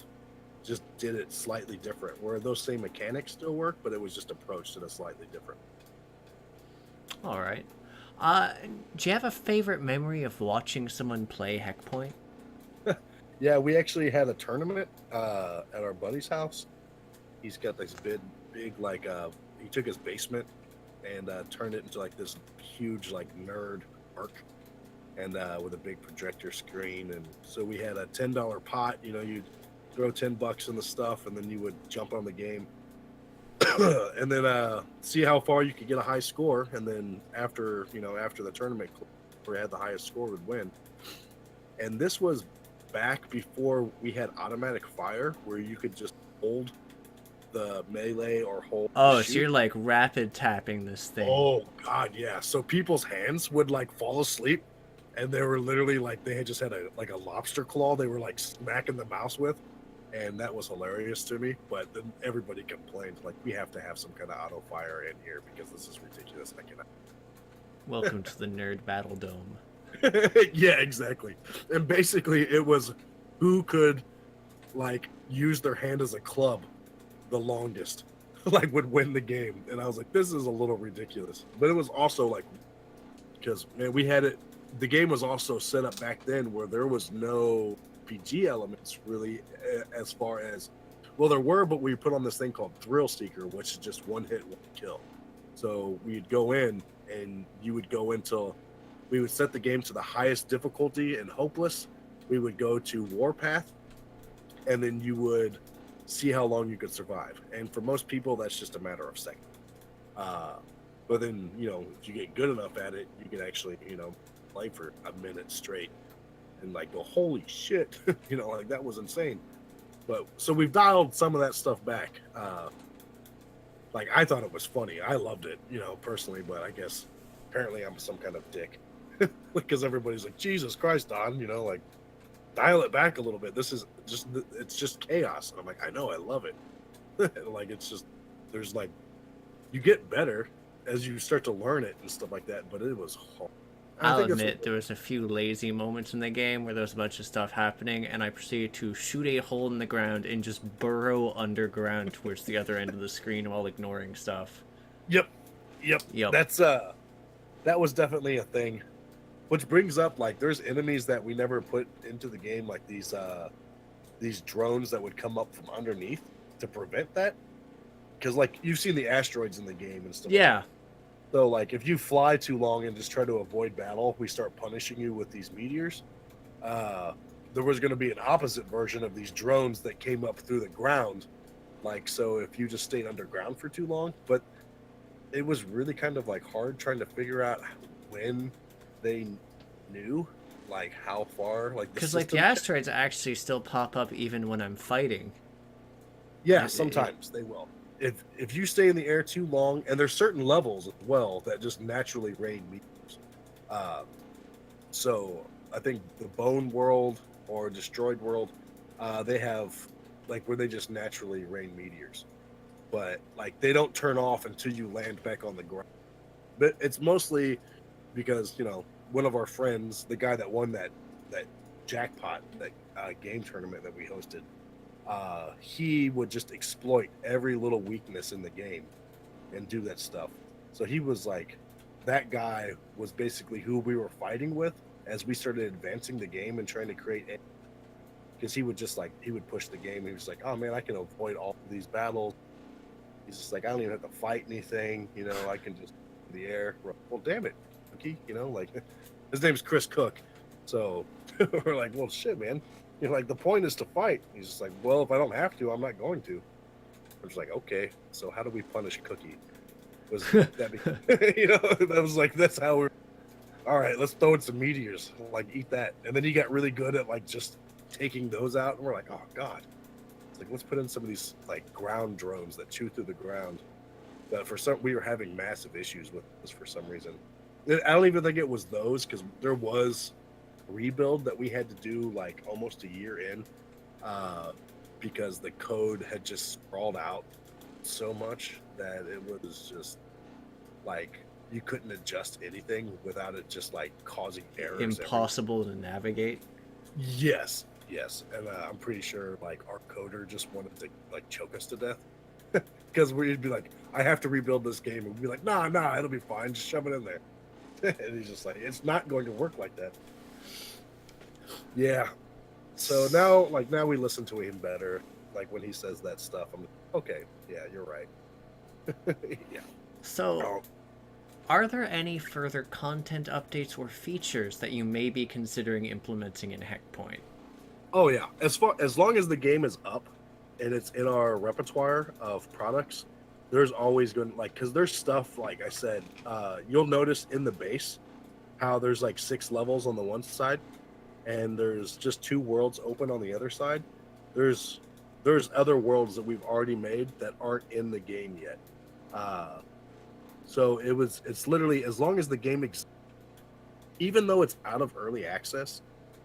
just did it slightly different, where those same mechanics still work, but it was just approached in a slightly different. All right. Do you have a favorite memory of watching someone play Heckpoint? Yeah, we actually had a tournament at our buddy's house. He's got this big like he took his basement and turned it into like this huge like nerd park, and with a big projector screen. And so we had a $10 pot. You'd throw $10 in the stuff, and then you would jump on the game, and then see how far you could get a high score. And then after the tournament, where had the highest score would win. And this was back before we had automatic fire, where you could just hold the melee or hold. Oh, so you're like rapid tapping this thing. Oh God, yeah. So people's hands would like fall asleep, and they were literally like they had just had a lobster claw they were like smacking the mouse with, and that was hilarious to me. But then everybody complained like we have to have some kind of auto fire in here because this is ridiculous. I cannot. Welcome to the Nerd Battle Dome. Yeah, exactly. And basically, it was who could like use their hand as a club the longest, like would win the game. And I was like, this is a little ridiculous. But it was also like, because man, we had it. The game was also set up back then where there was no PG elements really, as far as, well, there were, but we put on this thing called Thrill Seeker, which is just one hit, one kill. So we'd go in, and you would go until we would set the game to the highest difficulty and hopeless. We would go to Warpath, and then you would see how long you could survive. And for most people, that's just a matter of seconds. But then, if you get good enough at it, you can actually, play for a minute straight and like go, holy shit, like that was insane. But so we've dialed some of that stuff back. Like I thought it was funny. I loved it, personally, but I guess apparently I'm some kind of dick because everybody's like, Jesus Christ, Don, like dial it back a little bit. This is it's just chaos. And I'm like, I know, I love it. Like, it's just, there's like, you get better as you start to learn it and stuff like that, but it was hard. I'll admit there was a few lazy moments in the game where there was a bunch of stuff happening, and I proceeded to shoot a hole in the ground and just burrow underground towards the other end of the screen while ignoring stuff. Yep. That's that was definitely a thing. Which brings up, like, there's enemies that we never put into the game, like these drones that would come up from underneath to prevent that. Because, like, you've seen the asteroids in the game and stuff. Yeah. Like that. So like if you fly too long and just try to avoid battle, we start punishing you with these meteors. Uh, there was going to be an opposite version of these drones that came up through the ground. Like, so if you just stayed underground for too long, but it was really kind of like hard trying to figure out when they knew, like how far, like the Because like the system. asteroids actually still pop up even when I'm fighting. Yeah, It- sometimes they will. If you stay in the air too long, and there's certain levels as well that just naturally rain meteors. Uh, so I think the Bone World or Destroyed World, they have like where they just naturally rain meteors, but like they don't turn off until you land back on the ground. But it's mostly because one of our friends, the guy that won that jackpot, that game tournament that we hosted, he would just exploit every little weakness in the game and do that stuff. So he was like, that guy was basically who we were fighting with as we started advancing the game and trying to create. Because he would just like he would push the game. He was like, oh man, I can avoid all of these battles. He's just like, I don't even have to fight anything. I can just in the air. Well, damn it, Cookie. Like his name's Chris Cook. So we're like, well, shit, man. Like the point is to fight. He's just like, well, if I don't have to, I'm not going to. I'm just like, okay. So how do we punish Cookie? Was that that was like that's how we're. All right, let's throw in some meteors. Like eat that, and then he got really good at like just taking those out, and we're like, oh god. It's like let's put in some of these like ground drones that chew through the ground. But for some, we were having massive issues with this for some reason. I don't even think it was those because there was a rebuild that we had to do like almost a year in, because the code had just sprawled out so much that it was just like you couldn't adjust anything without it just like causing errors. Impossible to navigate. Yes, and I'm pretty sure like our coder just wanted to like choke us to death because we'd be like, I have to rebuild this game, and we'd be like, nah, it'll be fine, just shove it in there. And he's just like, it's not going to work like that. Yeah. So now we listen to him better. Like when he says that stuff, I'm like, okay, yeah, you're right. Yeah. So, are there any further content updates or features that you may be considering implementing in Heckpoint? Oh yeah, as long as the game is up and it's in our repertoire of products, there's always going to because there's stuff like I said. You'll notice in the base how there's like 6 levels on the one side, and there's just 2 worlds open on the other side. There's other worlds that we've already made that aren't in the game yet. So it's literally as long as the game even though it's out of early access,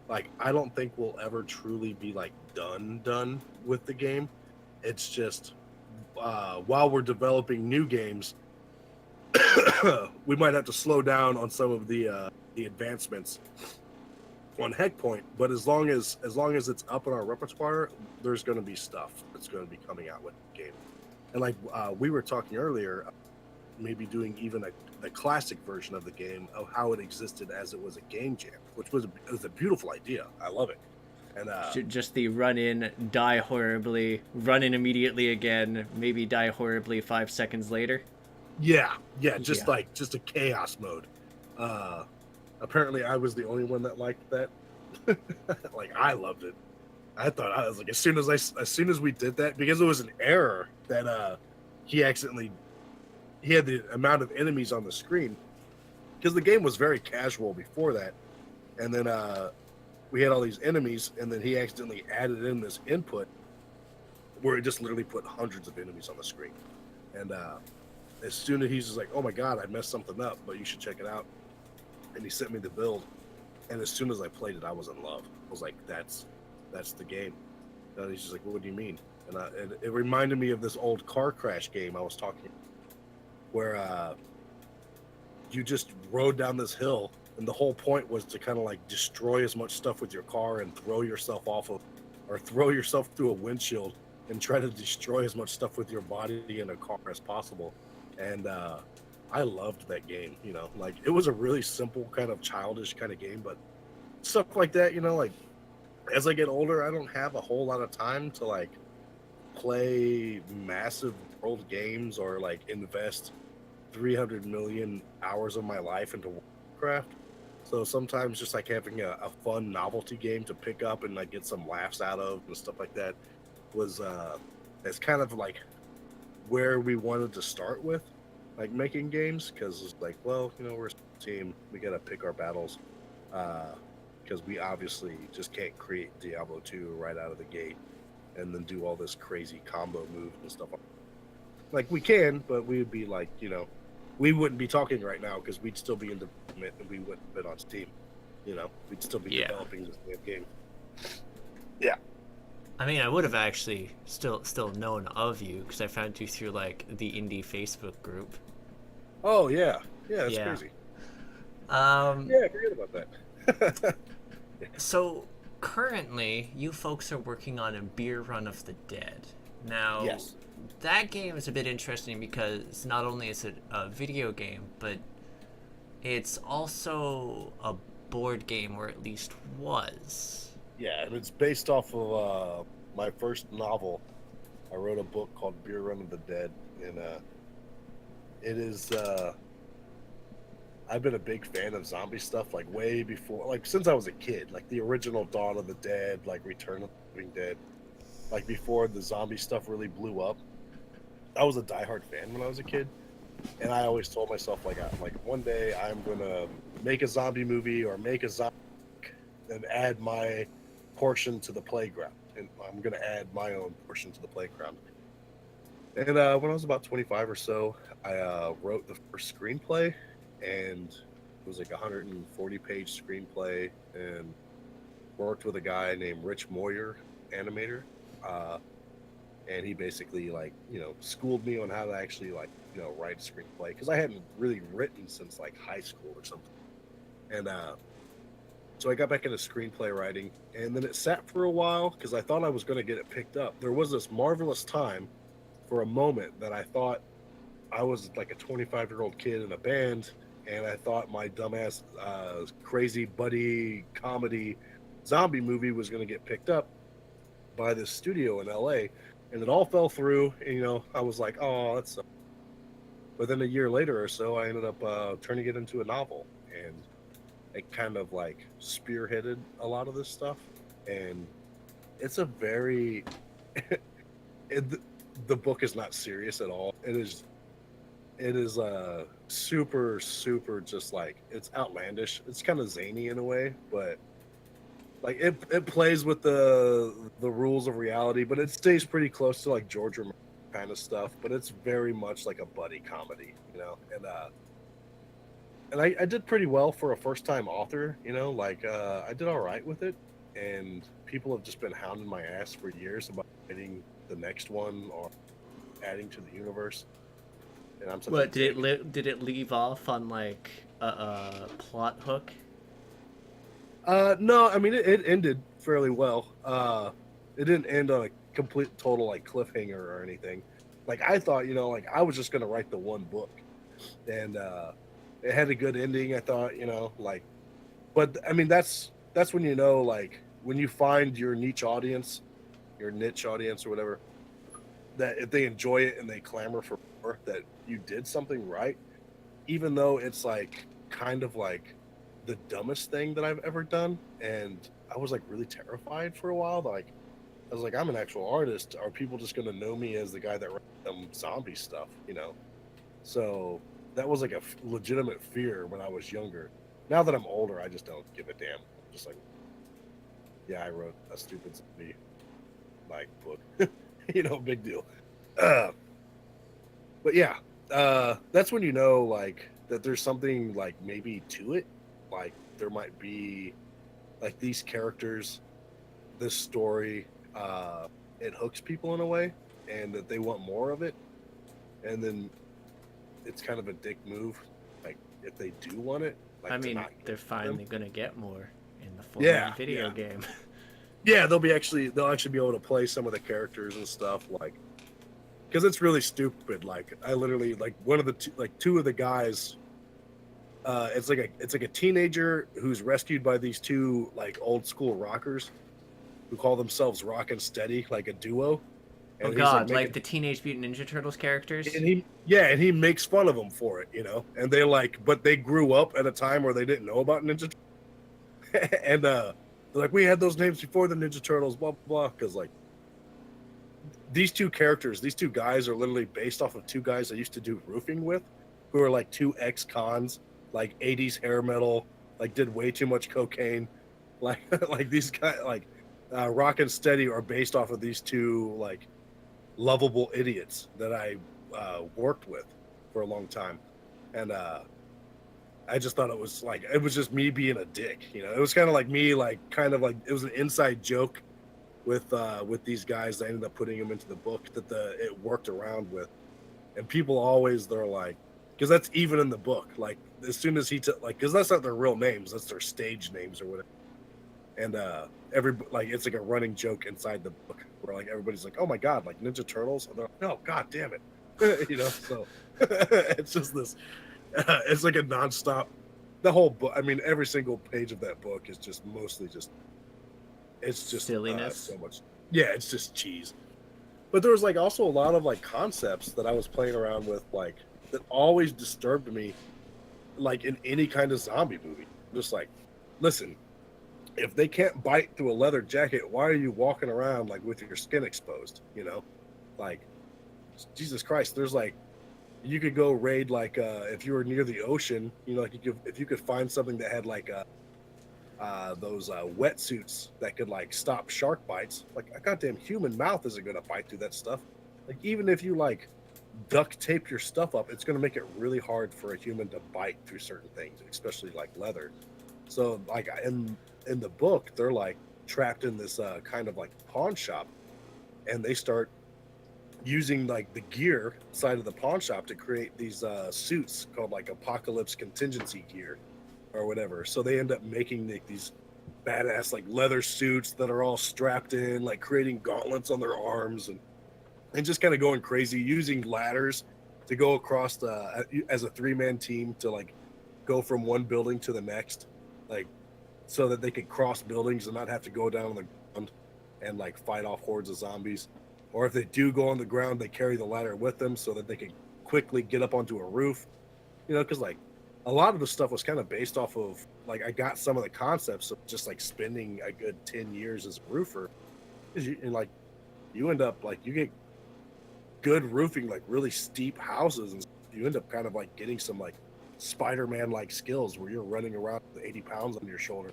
like I don't think we'll ever truly be like done with the game. It's just while we're developing new games, we might have to slow down on some of the advancements on Heckpoint. But as long as it's up in our repertoire, there's going to be stuff that's going to be coming out with the game. And like we were talking earlier, maybe doing even the classic version of the game of how it existed as it was a game jam, which was a beautiful idea. I love it. And just the run in, die horribly, run in immediately again, maybe die horribly 5 seconds later. Yeah, just a chaos mode. Apparently, I was the only one that liked that. Like I loved it. I thought I was like as soon as we did that, because it was an error that he had the amount of enemies on the screen, because the game was very casual before that, and then we had all these enemies, and then he accidentally added in this input where it just literally put hundreds of enemies on the screen. And as soon as he's just like, oh my god, I messed something up, but you should check it out, and he sent me the build, and as soon as I played it, I was in love. I was like, that's the game. And he's just like, what do you mean? And it reminded me of this old car crash game I was talking about, where you just rode down this hill, and the whole point was to kind of like destroy as much stuff with your car and throw yourself throw yourself through a windshield and try to destroy as much stuff with your body in a car as possible. And I loved that game. Like it was a really simple kind of childish kind of game, but stuff like that, like as I get older, I don't have a whole lot of time to like play massive world games or like invest 300 million hours of my life into Warcraft. So sometimes just like having a fun novelty game to pick up and like get some laughs out of and stuff like that was it's kind of like where we wanted to start with, like making games, because it's like, well, you know, we're a team, we gotta pick our battles, because we obviously just can't create Diablo 2 right out of the gate and then do all this crazy combo moves and stuff. Like we can, but we would be like, you know, we wouldn't be talking right now because we'd still be in development and we wouldn't have been on Steam. You know, we'd still be developing this damn game. Yeah. I mean, I would have actually still known of you because I found you through like the indie Facebook group. Oh yeah, that's crazy. Yeah, forget about that. So currently, you folks are working on a Beer Run of the Dead. Now, Yes. that game is a bit interesting because not only is it a video game, but it's also a board game, or at least was. Yeah, and it's based off of my first novel. I wrote a book called Beer Run of the Dead, and it is. I've been a big fan of zombie stuff, like way before, like since I was a kid, like the original Dawn of the Dead, like Return of the Living Dead, like before the zombie stuff really blew up. I was a diehard fan when I was a kid, and I always told myself, like, one day I'm gonna make a zombie movie or make a zombie and add my portion to the playground, and I'm gonna add my own portion to the playground. And when I was about 25 or so, I wrote the first screenplay, and it was like a 140-page screenplay, and worked with a guy named Rich Moyer, animator, and he basically, like, you know, schooled me on how to actually, like, you know, write a screenplay, because I hadn't really written since like high school or something. And so I got back into screenplay writing, and then it sat for a while because I thought I was going to get it picked up. There was this marvelous time for a moment that I thought I was like a 25-year-old kid in a band, and I thought my dumbass crazy buddy comedy zombie movie was going to get picked up by this studio in LA, and it all fell through. And, you know, I was like, oh, that's. But then a year later or so, I ended up turning it into a novel, and it kind of like spearheaded a lot of this stuff. And it's a very the book is not serious at all. It is super just like, it's outlandish. It's kind of zany in a way, but like it plays with the rules of reality, but it stays pretty close to like George Romero kind of stuff. But it's very much like a buddy comedy, you know. And I did pretty well for a first time author, you know. Like I did all right with it, and people have just been hounding my ass for years about writing the next one or adding to the universe. And I'm such What did it leave off on like a plot hook? No, I mean it ended fairly well. It didn't end on a complete total like cliffhanger or anything. Like I thought, you know, like I was just gonna write the one book, and it had a good ending. I thought, you know, like, but I mean that's when, you know, like when you find your niche audience or whatever, that if they enjoy it and they clamor for more, that you did something right, even though it's like kind of like the dumbest thing that I've ever done. And I was like really terrified for a while. Like I was like, I'm an actual artist. Are people just going to know me as the guy that writes them zombie stuff, you know? So that was like a legitimate fear when I was younger. Now that I'm older, I just don't give a damn. I'm just like, yeah, I wrote a stupid zombie like book, you know, big deal. But yeah, that's when you know like that there's something like maybe to it. Like there might be like these characters, this story, it hooks people in a way, and that they want more of it. And then it's kind of a dick move, like if they do want it. Like, I mean, they're finally gonna get more in the form of a video game. Yeah, they'll actually be able to play some of the characters and stuff, like, because it's really stupid. Like I literally, like, one of the two of the guys, it's like a teenager who's rescued by these two like old school rockers who call themselves Rock and Steady, like a duo. Oh and he's like God, making like the Teenage Mutant Ninja Turtles characters. and he makes fun of them for it, you know. And they like, but they grew up at a time where they didn't know about Ninja, and they're like, we had those names before the Ninja Turtles, blah blah blah. Because like these two characters, these two guys are literally based off of two guys I used to do roofing with, who are like two ex-cons, like 80s hair metal, like did way too much cocaine, like like these guys like Rock and Steady are based off of these two like lovable idiots that I worked with for a long time, and I just thought it was just me being a dick, you know. It was kind of like me, like kind of like it was an inside joke with these guys. I ended up putting them into the book that it worked around with, and people always they're like, because that's even in the book. Like as soon as like, because that's not their real names, that's their stage names or whatever. And like it's like a running joke inside the book where like everybody's like, oh my God, like Ninja Turtles, and they're like, no, God damn it, you know. So it's just this, it's like a nonstop. The whole book, I mean, every single page of that book is just mostly just, it's just Silliness. so much. Yeah, it's just cheese. But there was like also a lot of like concepts that I was playing around with, like that always disturbed me, like in any kind of zombie movie. Just like, listen, if they can't bite through a leather jacket, why are you walking around like with your skin exposed? You know, like Jesus Christ. There's like, you could go raid like if you were near the ocean, you know, like if you could find something that had like those wetsuits that could like stop shark bites. Like a goddamn human mouth isn't gonna bite through that stuff. Like even if you like duct tape your stuff up, it's gonna make it really hard for a human to bite through certain things, especially like leather. So like in the book, they're like trapped in this kind of like pawn shop, and they start using like the gear side of the pawn shop to create these suits called like apocalypse contingency gear or whatever. So they end up making like these badass like leather suits that are all strapped in, like creating gauntlets on their arms and just kind of going crazy, using ladders to go across the as a 3-man team to like go from one building to the next, like so that they could cross buildings and not have to go down on the ground and like fight off hordes of zombies. Or if they do go on the ground, they carry the ladder with them so that they can quickly get up onto a roof. You know, because like a lot of the stuff was kind of based off of like I got some of the concepts of just like spending a good 10 years as a roofer. And like you end up like you get good roofing, like really steep houses, and you end up kind of like getting some like Spider-Man like skills where you're running around with 80 pounds on your shoulder,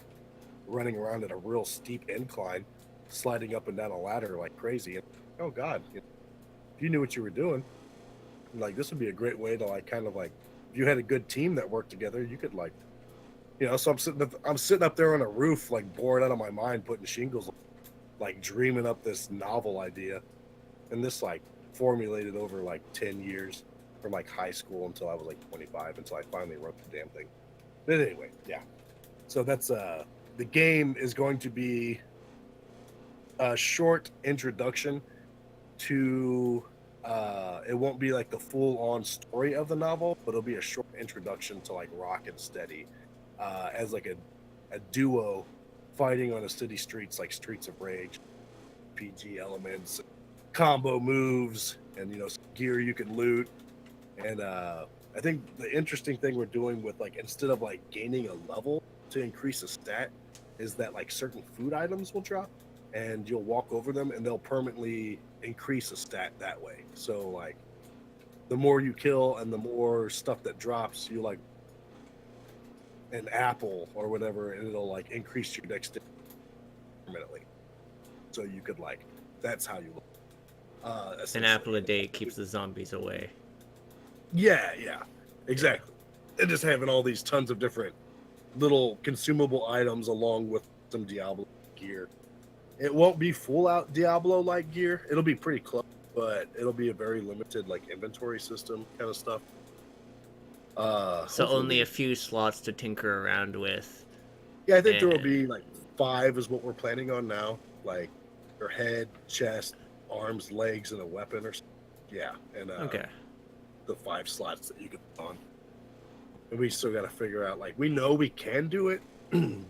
running around at a real steep incline, sliding up and down a ladder like crazy. And oh God, if you knew what you were doing, like this would be a great way to like kind of like if you had a good team that worked together, you could like, you know. So I'm sitting up there on a roof, like bored out of my mind, putting shingles, like dreaming up this novel idea, and this like formulated over like 10 years from like high school until I was like 25 until I finally wrote the damn thing. But anyway, yeah. So that's the game is going to be a short introduction to it won't be like the full-on story of the novel, but it'll be a short introduction to like Rock and Steady as like a duo fighting on a city streets, like Streets of Rage, PG elements, combo moves, and you know, gear you can loot. And I think the interesting thing we're doing with like instead of like gaining a level to increase a stat is that like certain food items will drop and you'll walk over them and they'll permanently increase a stat that way. So like the more you kill and the more stuff that drops, you like an apple or whatever, and it'll like increase your dexterity permanently. So you could like that's how you An apple a day keeps the zombies away. Yeah, exactly. And just having all these tons of different little consumable items along with some Diablo gear. It won't be full out Diablo like gear. It'll be pretty close, but it'll be a very limited like inventory system kind of stuff. So only a few slots to tinker around with. Yeah, I think there will be like 5 is what we're planning on now. Like your head, chest, arms, legs, and a weapon or something. Yeah, and okay. The 5 slots that you can put on. And we still got to figure out, like, we know we can do it,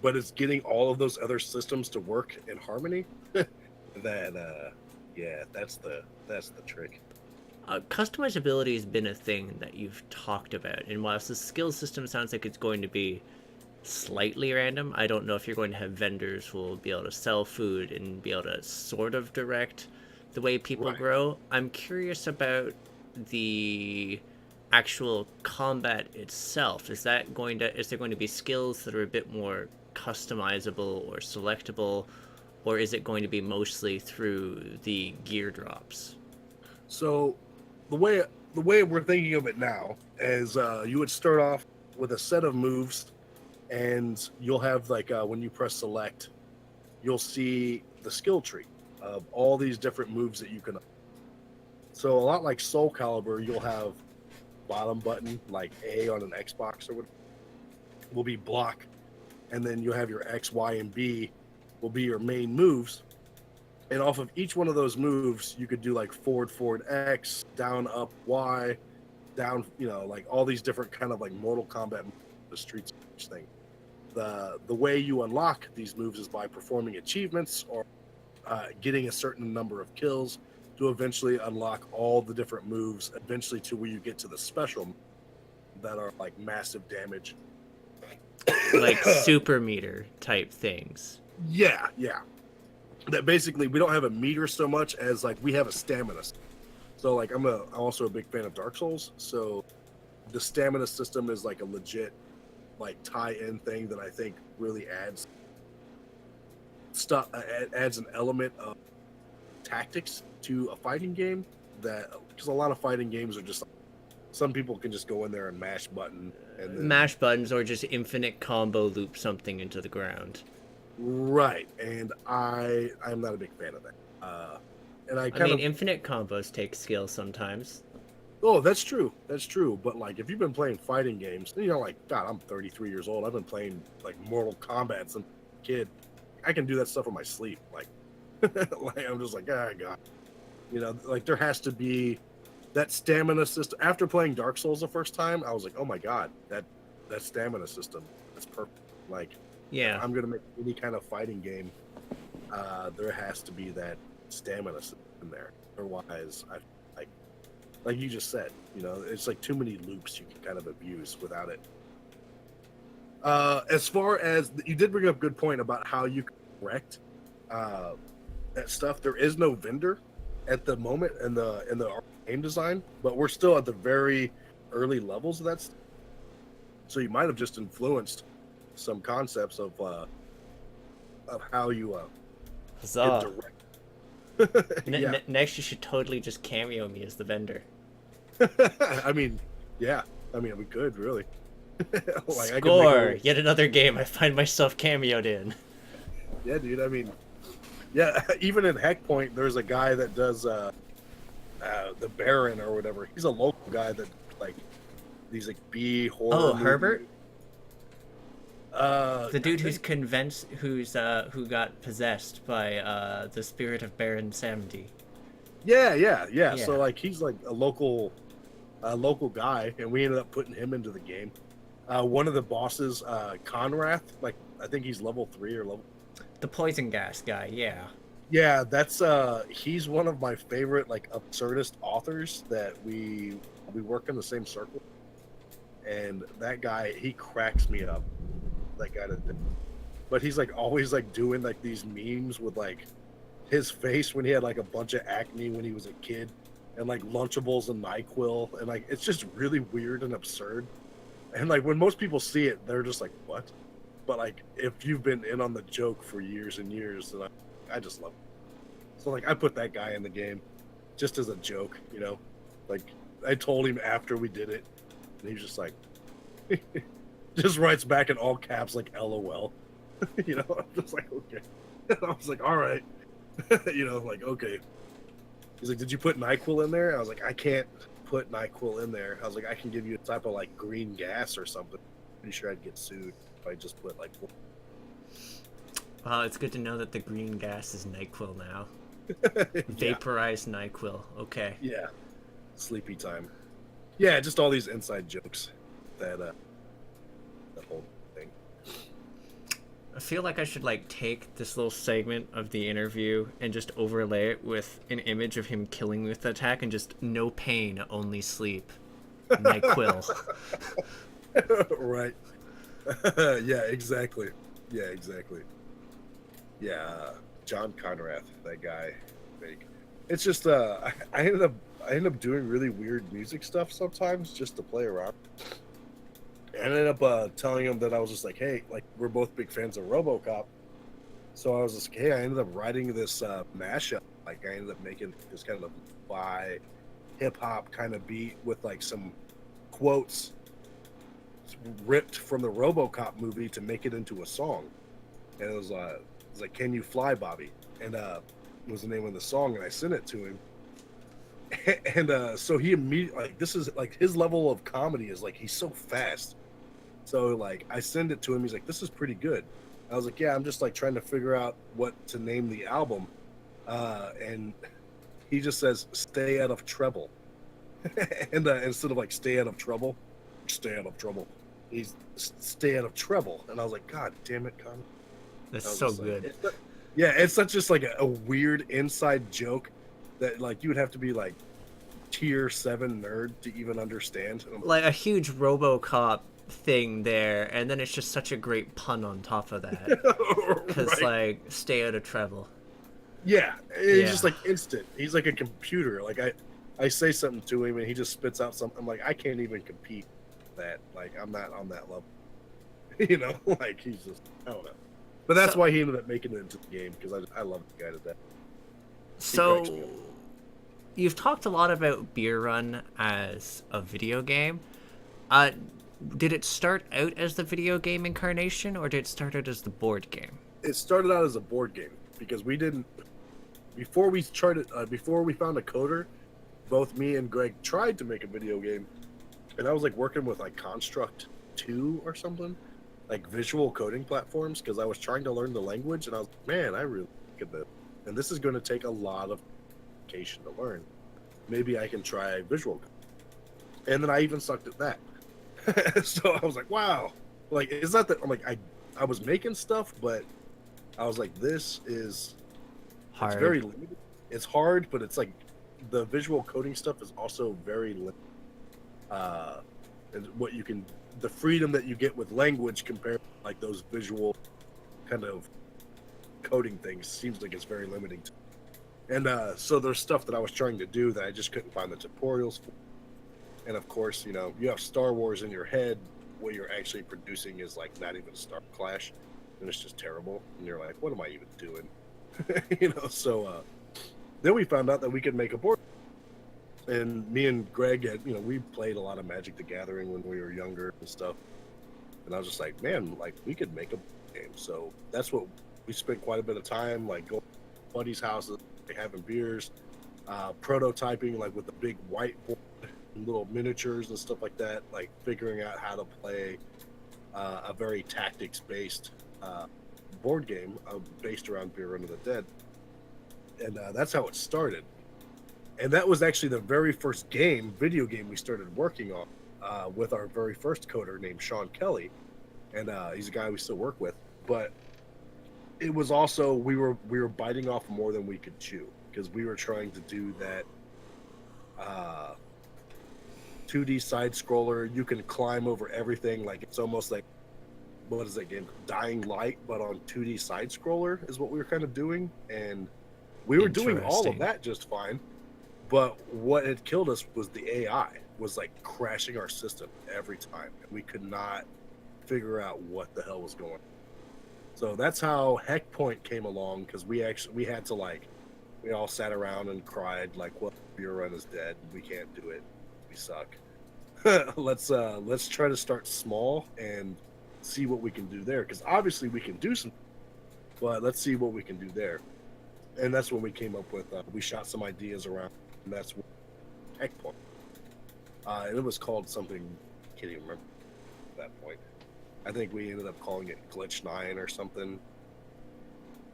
but it's getting all of those other systems to work in harmony that Yeah, that's the trick. Customizability has been a thing that you've talked about, and whilst the skill system sounds like it's going to be slightly random, I don't know if you're going to have vendors who will be able to sell food and be able to sort of direct the way people Right. grow. I'm curious about the actual combat itself. Is there going to be skills that are a bit more customizable or selectable, or is it going to be mostly through the gear drops? So the way the way we're thinking of it now is you would start off with a set of moves, and you'll have like when you press select, you'll see the skill tree of all these different moves that you can. So a lot like Soul Calibur, you'll have bottom button like A on an Xbox or what will be block, and then you have your X, Y, and B will be your main moves. And off of each one of those moves, you could do like forward, forward X, down, up, Y, down, like all these different kind of like Mortal Kombat, the streets thing. The way you unlock these moves is by performing achievements or getting a certain number of kills to eventually unlock all the different moves, eventually to where you get to the special that are like massive damage. Like super meter type things. Yeah, yeah. That basically we don't have a meter so much as like we have a stamina. So like I'm also a big fan of Dark Souls. So the stamina system is like a legit like tie-in thing that I think really adds an element of tactics to a fighting game, that because a lot of fighting games are just some people can just go in there and mash button and then Mash buttons or just infinite combo loop something into the ground. right, and I'm not a big fan of that. And I I kind mean, of infinite combos take skill sometimes. oh, that's true, but like if you've been playing fighting games, like God, I'm 33 years old. I've been playing like Mortal Kombat since a kid. I can do that stuff in my sleep. Like, like I'm just like, ah, God, like there has to be that stamina system. After playing Dark Souls the first time, I was like, oh my God, that stamina system, that's perfect. Like, if Yeah. I'm gonna make any kind of fighting game, there has to be that stamina system in there. Otherwise, I like you just said, it's like too many loops you can kind of abuse without it. As far as you did bring up a good point about how you correct uh, that stuff. There is no vendor at the moment in the game design, but we're still at the very early levels of that. So you might have just influenced some concepts of how you can Huzzah. direct. Yeah, Next, you should totally just cameo me as the vendor. I mean, yeah, I mean we could really. Like I could make a Score! little, Yet another game I find myself cameoed in. yeah, dude. I mean, yeah, even in Heckpoint, there's a guy that does the Baron or whatever. He's a local guy that like these like B horror. Oh, movie. Herbert? The I dude who's think- convinced, who got possessed by the spirit of Baron Samedi. yeah. So Yeah. like he's like a local guy, and we ended up putting him into the game. One of the bosses, Conrath, like I think he's level 3 or level. The poison gas guy, yeah. Yeah, that's he's one of my favorite like absurdist authors that we work in the same circle, and that guy he cracks me up. That guy, but he's like always like doing like these memes with like his face when he had like a bunch of acne when he was a kid, and like Lunchables and NyQuil, and like it's just really weird and absurd. And like when most people see it, they're just like, "What?" But like if you've been in on the joke for years and years, then I just love it. So like I put that guy in the game just as a joke, Like I told him after we did it, and he was just like, just writes back in all caps like "LOL." I'm just like, okay. I was like, all right, like okay. He's like, did you put NyQuil in there? I was like, I can't put NyQuil in there. I was like, I can give you a type of like green gas or something. Pretty sure I'd get sued if I just put like. Well, it's good to know that the green gas is NyQuil now. Yeah. Vaporized NyQuil. Okay. Yeah, sleepy time. Yeah, just all these inside jokes that whole thing. I feel like I should like take this little segment of the interview and just overlay it with an image of him killing me with the attack and just no pain, only sleep. NyQuil. Right. Yeah, exactly. Yeah, exactly. Yeah, John Conrath, that guy. Like, it's just I ended up doing really weird music stuff sometimes just to play around. I ended up telling him that I was just like, hey, like we're both big fans of RoboCop, so I was just like, hey, I ended up writing this mashup. Like I ended up making this kind of by hip hop kind of beat with like some quotes ripped from the RoboCop movie to make it into a song. And it was like "Can You Fly, Bobby?" and was the name of the song, and I sent it to him. And so he immediately like this is like his level of comedy is like he's so fast. So like I send it to him, he's like, "This is pretty good." I was like, "Yeah, I'm just like trying to figure out what to name the album," and he just says, "Stay out of trouble," and instead of like "Stay out of trouble," "Stay out of trouble," he's "Stay out of trouble," and I was like, "God damn it, Con." That's I was so just like, good. yeah, it's such just like a weird inside joke that like you would have to be like tier 7 nerd to even understand. And Like a huge RoboCop thing there, and then it's just such a great pun on top of that. Cause right. like, stay out of trouble. Yeah, he's just Yeah. like instant. He's like a computer. Like I say something to him and he just spits out something. I'm like, I can't even compete with that. Like I'm not on that level. You know, like he's just I don't know. But that's So, why he ended up making it into the game because I love the guy to death. He cracks me so up. you've talked a lot about Beer Run as a video game. Uh, did it start out as the video game incarnation, or did it start out as the board game? It started out as a board game because we didn't before we found a coder. Both me and Greg tried to make a video game, and I was like working with like Construct 2 or something, like visual coding platforms, because I was trying to learn the language, and I was like, man, I really like this, and this is going to take a lot of education to learn. Maybe I can try visual, and then I even sucked at that. So I was like, wow, like it's not that I'm like I was making stuff, but I was like, this is it's Hard. very limited. It's hard, but it's like the visual coding stuff is also very limited. And what you can, the freedom that you get with language compared to like those visual kind of coding things seems like it's very limiting. And so there's stuff that I was trying to do that I just couldn't find the tutorials for. And of course, you know, you have Star Wars in your head. What you're actually producing is like not even Star Clash, and it's just terrible. And you're like, what am I even doing? You know. So then we found out that we could make a board. And me and Greg had, you know, we played a lot of Magic the Gathering when we were younger and stuff. And I was just like, man, like we could make a game. So that's what we spent quite a bit of time, like going to buddies' houses, like, having beers, prototyping, like with the big whiteboard, and little miniatures and stuff like that, like figuring out how to play a very tactics-based board game based around Beer Run of the Dead. And that's how it started. And that was actually the very first video game we started working on with our very first coder named Sean Kelly, and he's a guy we still work with. But it was also we were biting off more than we could chew because we were trying to do that 2D side scroller. You can climb over everything, like it's almost like what is that game? Dying Light, but on 2D side scroller is what we were kind of doing, and we were doing all of that just fine. But what had killed us was the AI was like crashing our system every time. And we could not figure out what the hell was going on. So that's how Heckpoint came along, because we had to like, we all sat around and cried like, well, Beer Run is dead. We can't do it. We suck. Let's try to start small and see what we can do there. Because obviously we can do some, but let's see what we can do there. And that's when we came up with, we shot some ideas around, and that's what Heckpoint. And it was called something, I can't even remember at that point. I think we ended up calling it Glitch 9 or something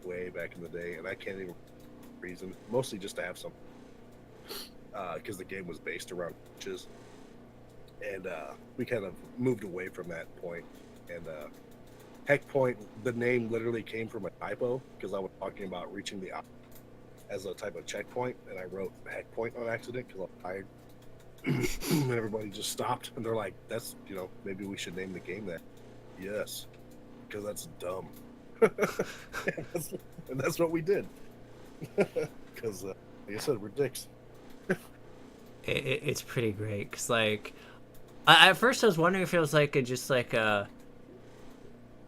way back in the day, and I can't even reason. Mostly just to have some, because the game was based around glitches. And we kind of moved away from that point and Heckpoint, the name literally came from a typo because I was talking about reaching the as a type of checkpoint, and I wrote Heckpoint on accident because I'm tired. And everybody just stopped, and they're like, "That's maybe we should name the game that." Yes, because that's dumb. and that's what we did. Because, like I said, we're dicks. It's pretty great because like, at first I was wondering if it was like just like a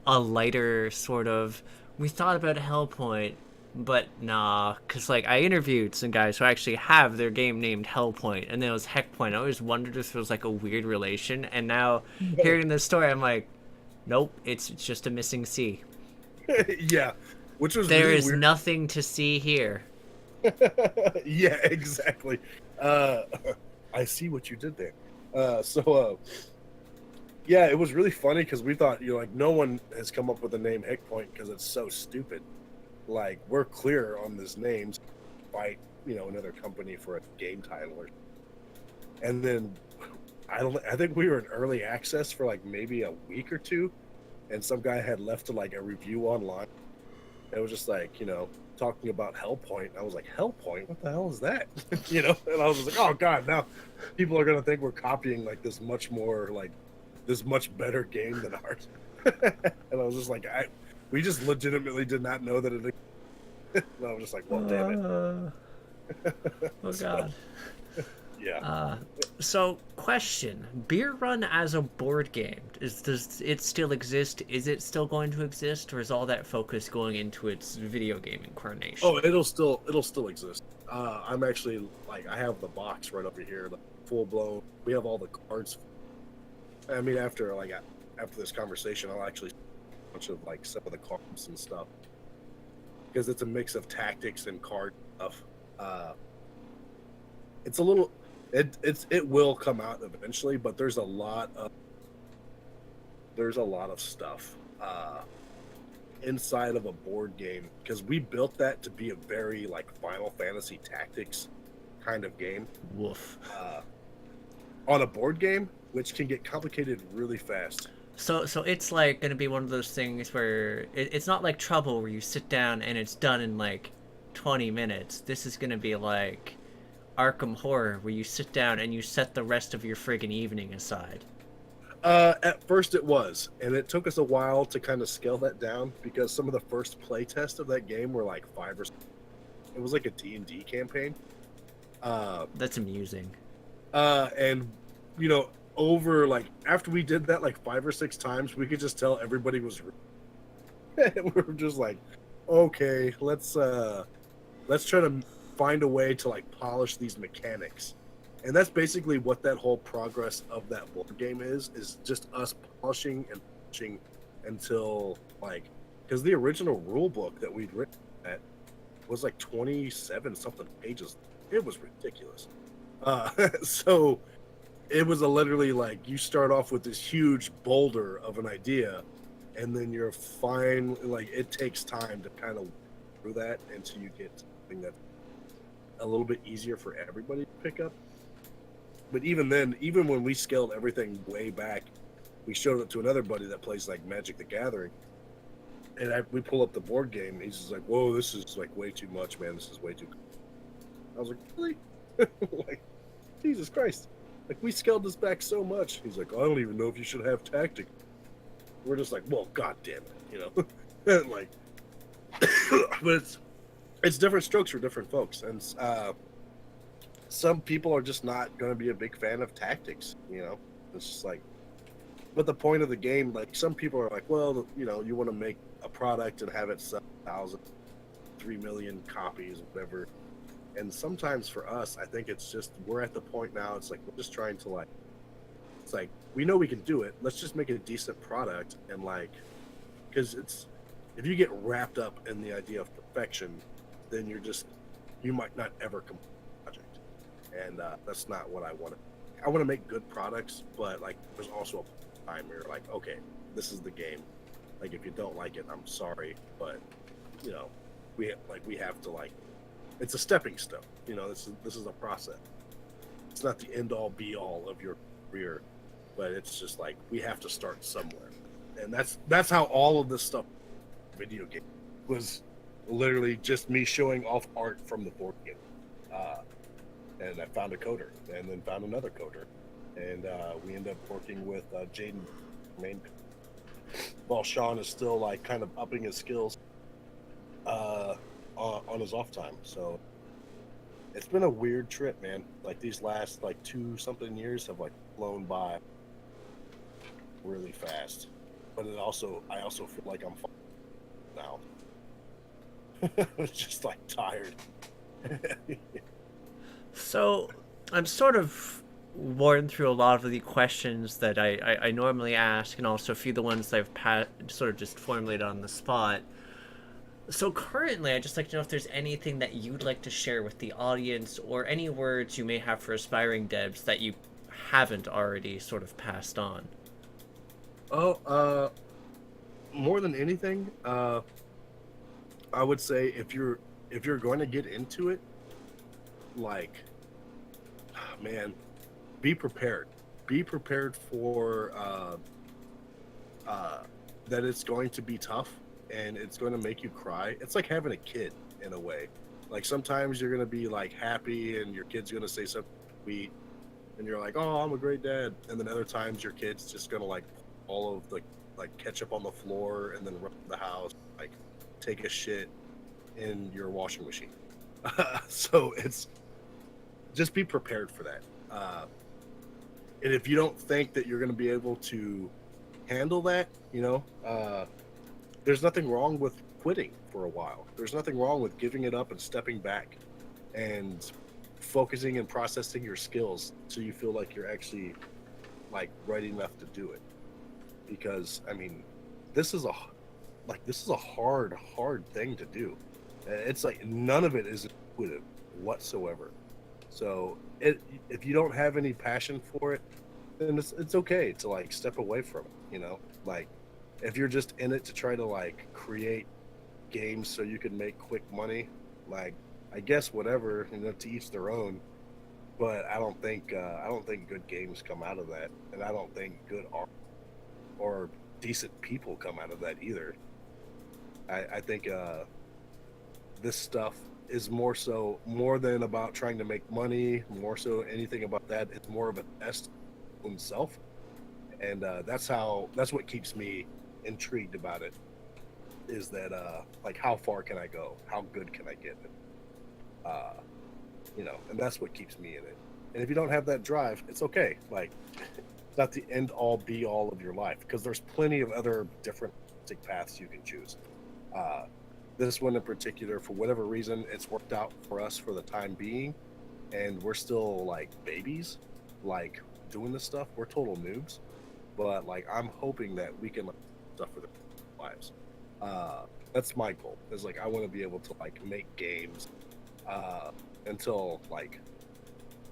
lighter sort of. We thought about Hellpoint, but nah, because like I interviewed some guys who actually have their game named Hellpoint, and then it was Heckpoint. I always wondered if it was like a weird relation, and now hearing this story, I'm like, nope, it's just a missing C. Yeah, which was There really is weird. nothing to see here. Yeah, exactly. I see what you did there. Yeah, it was really funny because we thought, like, no one has come up with the name Heckpoint because it's so stupid. Like, we're clear on this name, fight, another company for a game title. And then I think we were in early access for like maybe a week or two, and some guy had left like a review online. It was just like, talking about Hellpoint. I was like, Hellpoint? What the hell is that? And I was just like, oh god, now people are gonna think we're copying like this much better game than ours. And I was just like, we just legitimately did not know that it. And I was just like, well, damn it. Oh god. Yeah. So, question: Beer Run as a board game, does it still exist? Is it still going to exist, or is all that focus going into its video game incarnation? Oh, it'll still exist. I'm actually like, I have the box right over here, the full blown. We have all the cards. I mean, after this conversation, I'll actually a bunch of like some of the cards and stuff because it's a mix of tactics and card stuff. It's a little. It will come out eventually, but there's a lot of stuff inside of a board game because we built that to be a very like Final Fantasy Tactics kind of game. Woof. On a board game, which can get complicated really fast. So it's like going to be one of those things where it's not like Trouble where you sit down and it's done in like 20 minutes. This is going to be like Arkham Horror where you sit down and you set the rest of your friggin' evening aside. At first it was, and it took us a while to kind of scale that down because some of the first play tests of that game were like 5 or 6. It was like a D&D campaign. That's amusing. And over like after we did that like 5 or 6 times, we could just tell everybody was. And we were just like, okay, let's try to find a way to like polish these mechanics. And that's basically what that whole progress of that board game is just us polishing and polishing until like, because the original rule book that we'd written at was like 27 something pages. It was ridiculous. So it was literally like you start off with this huge boulder of an idea, and then you're fine. Like it takes time to kind of through that until you get something that's a little bit easier for everybody to pick up. But even then, even when we scaled everything way back, we showed it to another buddy that plays like Magic the Gathering, and we pull up the board game, and he's just like, "Whoa, this is like way too much, man. This is way too." I was like, "Really?" Like, Jesus Christ! Like we scaled this back so much. He's like, "I don't even know if you should have tactic." We're just like, "Well, god damn it," like, but it's different strokes for different folks, and some people are just not going to be a big fan of tactics. It's just like, but the point of the game, like some people are like, well, you want to make a product and have it sell 1,000, 3 million copies, whatever. And sometimes for us, I think it's just we're at the point now. It's like we're just trying to like, it's like we know we can do it. Let's just make it a decent product, and like, because it's if you get wrapped up in the idea of perfection, then you might not ever complete the project, and that's not what I want to. I want to make good products, but like there's also a time where you're like, okay, this is the game. Like if you don't like it, I'm sorry, but we have to like. It's a stepping stone. This is a process. It's not the end all be all of your career, but it's just like we have to start somewhere. And that's how all of this stuff video game was literally just me showing off art from the board game. And I found a coder, and then found another coder, and we ended up working with Jaden, main. While Sean is still like kind of upping his skills on his off time. So it's been a weird trip, man. Like these last like 2-something years have like flown by really fast. But I also feel like I'm now. Just like tired. So I'm sort of worn through a lot of the questions that I normally ask, and also a few of the ones I've sort of just formulated on the spot. So currently, I'd just like to know if there's anything that you'd like to share with the audience, or any words you may have for aspiring devs that you haven't already sort of passed on. Oh, more than anything, I would say if you're going to get into it, like, man, be prepared. Be prepared for that it's going to be tough and it's going to make you cry. It's like having a kid in a way. Like sometimes you're going to be like happy and your kid's going to say something sweet and you're like, oh, I'm a great dad. And then other times your kid's just going to like all of the like ketchup on the floor and then run the house, like take a shit in your washing machine. So it's just be prepared for that. And if you don't think that you're going to be able to handle that, there's nothing wrong with quitting for a while. There's nothing wrong with giving it up and stepping back and focusing and processing your skills so you feel like you're actually like right enough to do it. Because I mean, this is a hard thing to do. It's like none of it is intuitive whatsoever. So if you don't have any passion for it, then it's okay to like step away from it. Like if you're just in it to try to like create games so you can make quick money, like I guess whatever, to each their own. But I don't think good games come out of that, and I don't think good art or decent people come out of that either. I think this stuff is more than about trying to make money, more so anything about that. It's more of a test of himself. And that's what keeps me intrigued about it, is that like how far can I go? How good can I get it? And that's what keeps me in it. And if you don't have that drive, it's okay. Like it's not the end all be all of your life, because there's plenty of other different paths you can choose. This one in particular, for whatever reason, it's worked out for us for the time being, and we're still like babies, like doing this stuff. We're total noobs, but like I'm hoping that we can like, stuff for their lives. That's my goal. Is like I want to be able to like make games until like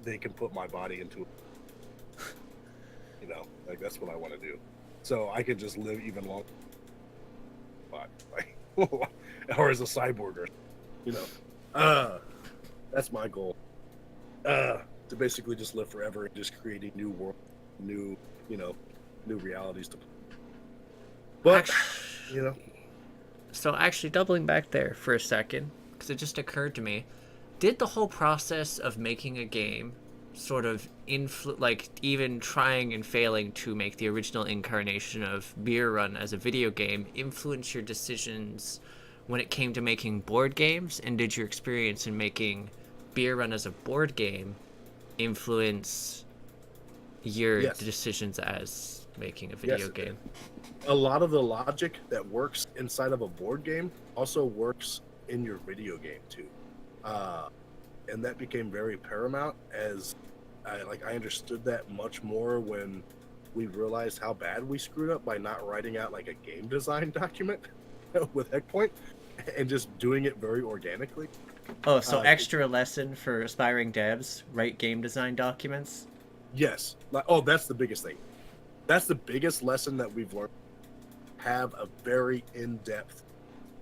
they can put my body into like that's what I want to do, so I can just live even longer. But like or as a cyborg, or that's my goal, to basically just live forever and just create a new world, new realities to. But So actually, doubling back there for a second, because it just occurred to me, did the whole process of making a game sort of like even trying and failing to make the original incarnation of Beer Run as a video game influence your decisions when it came to making board games? And did your experience in making Beer Run as a board game influence your decisions as making a video game? A lot of the logic that works inside of a board game also works in your video game too. And that became very paramount as I understood that much more when we realized how bad we screwed up by not writing out like a game design document with Heckpoint and just doing it very organically. Oh, so extra lesson for aspiring devs, write game design documents? Yes. That's the biggest thing. That's the biggest lesson that we've learned. Have a very in-depth,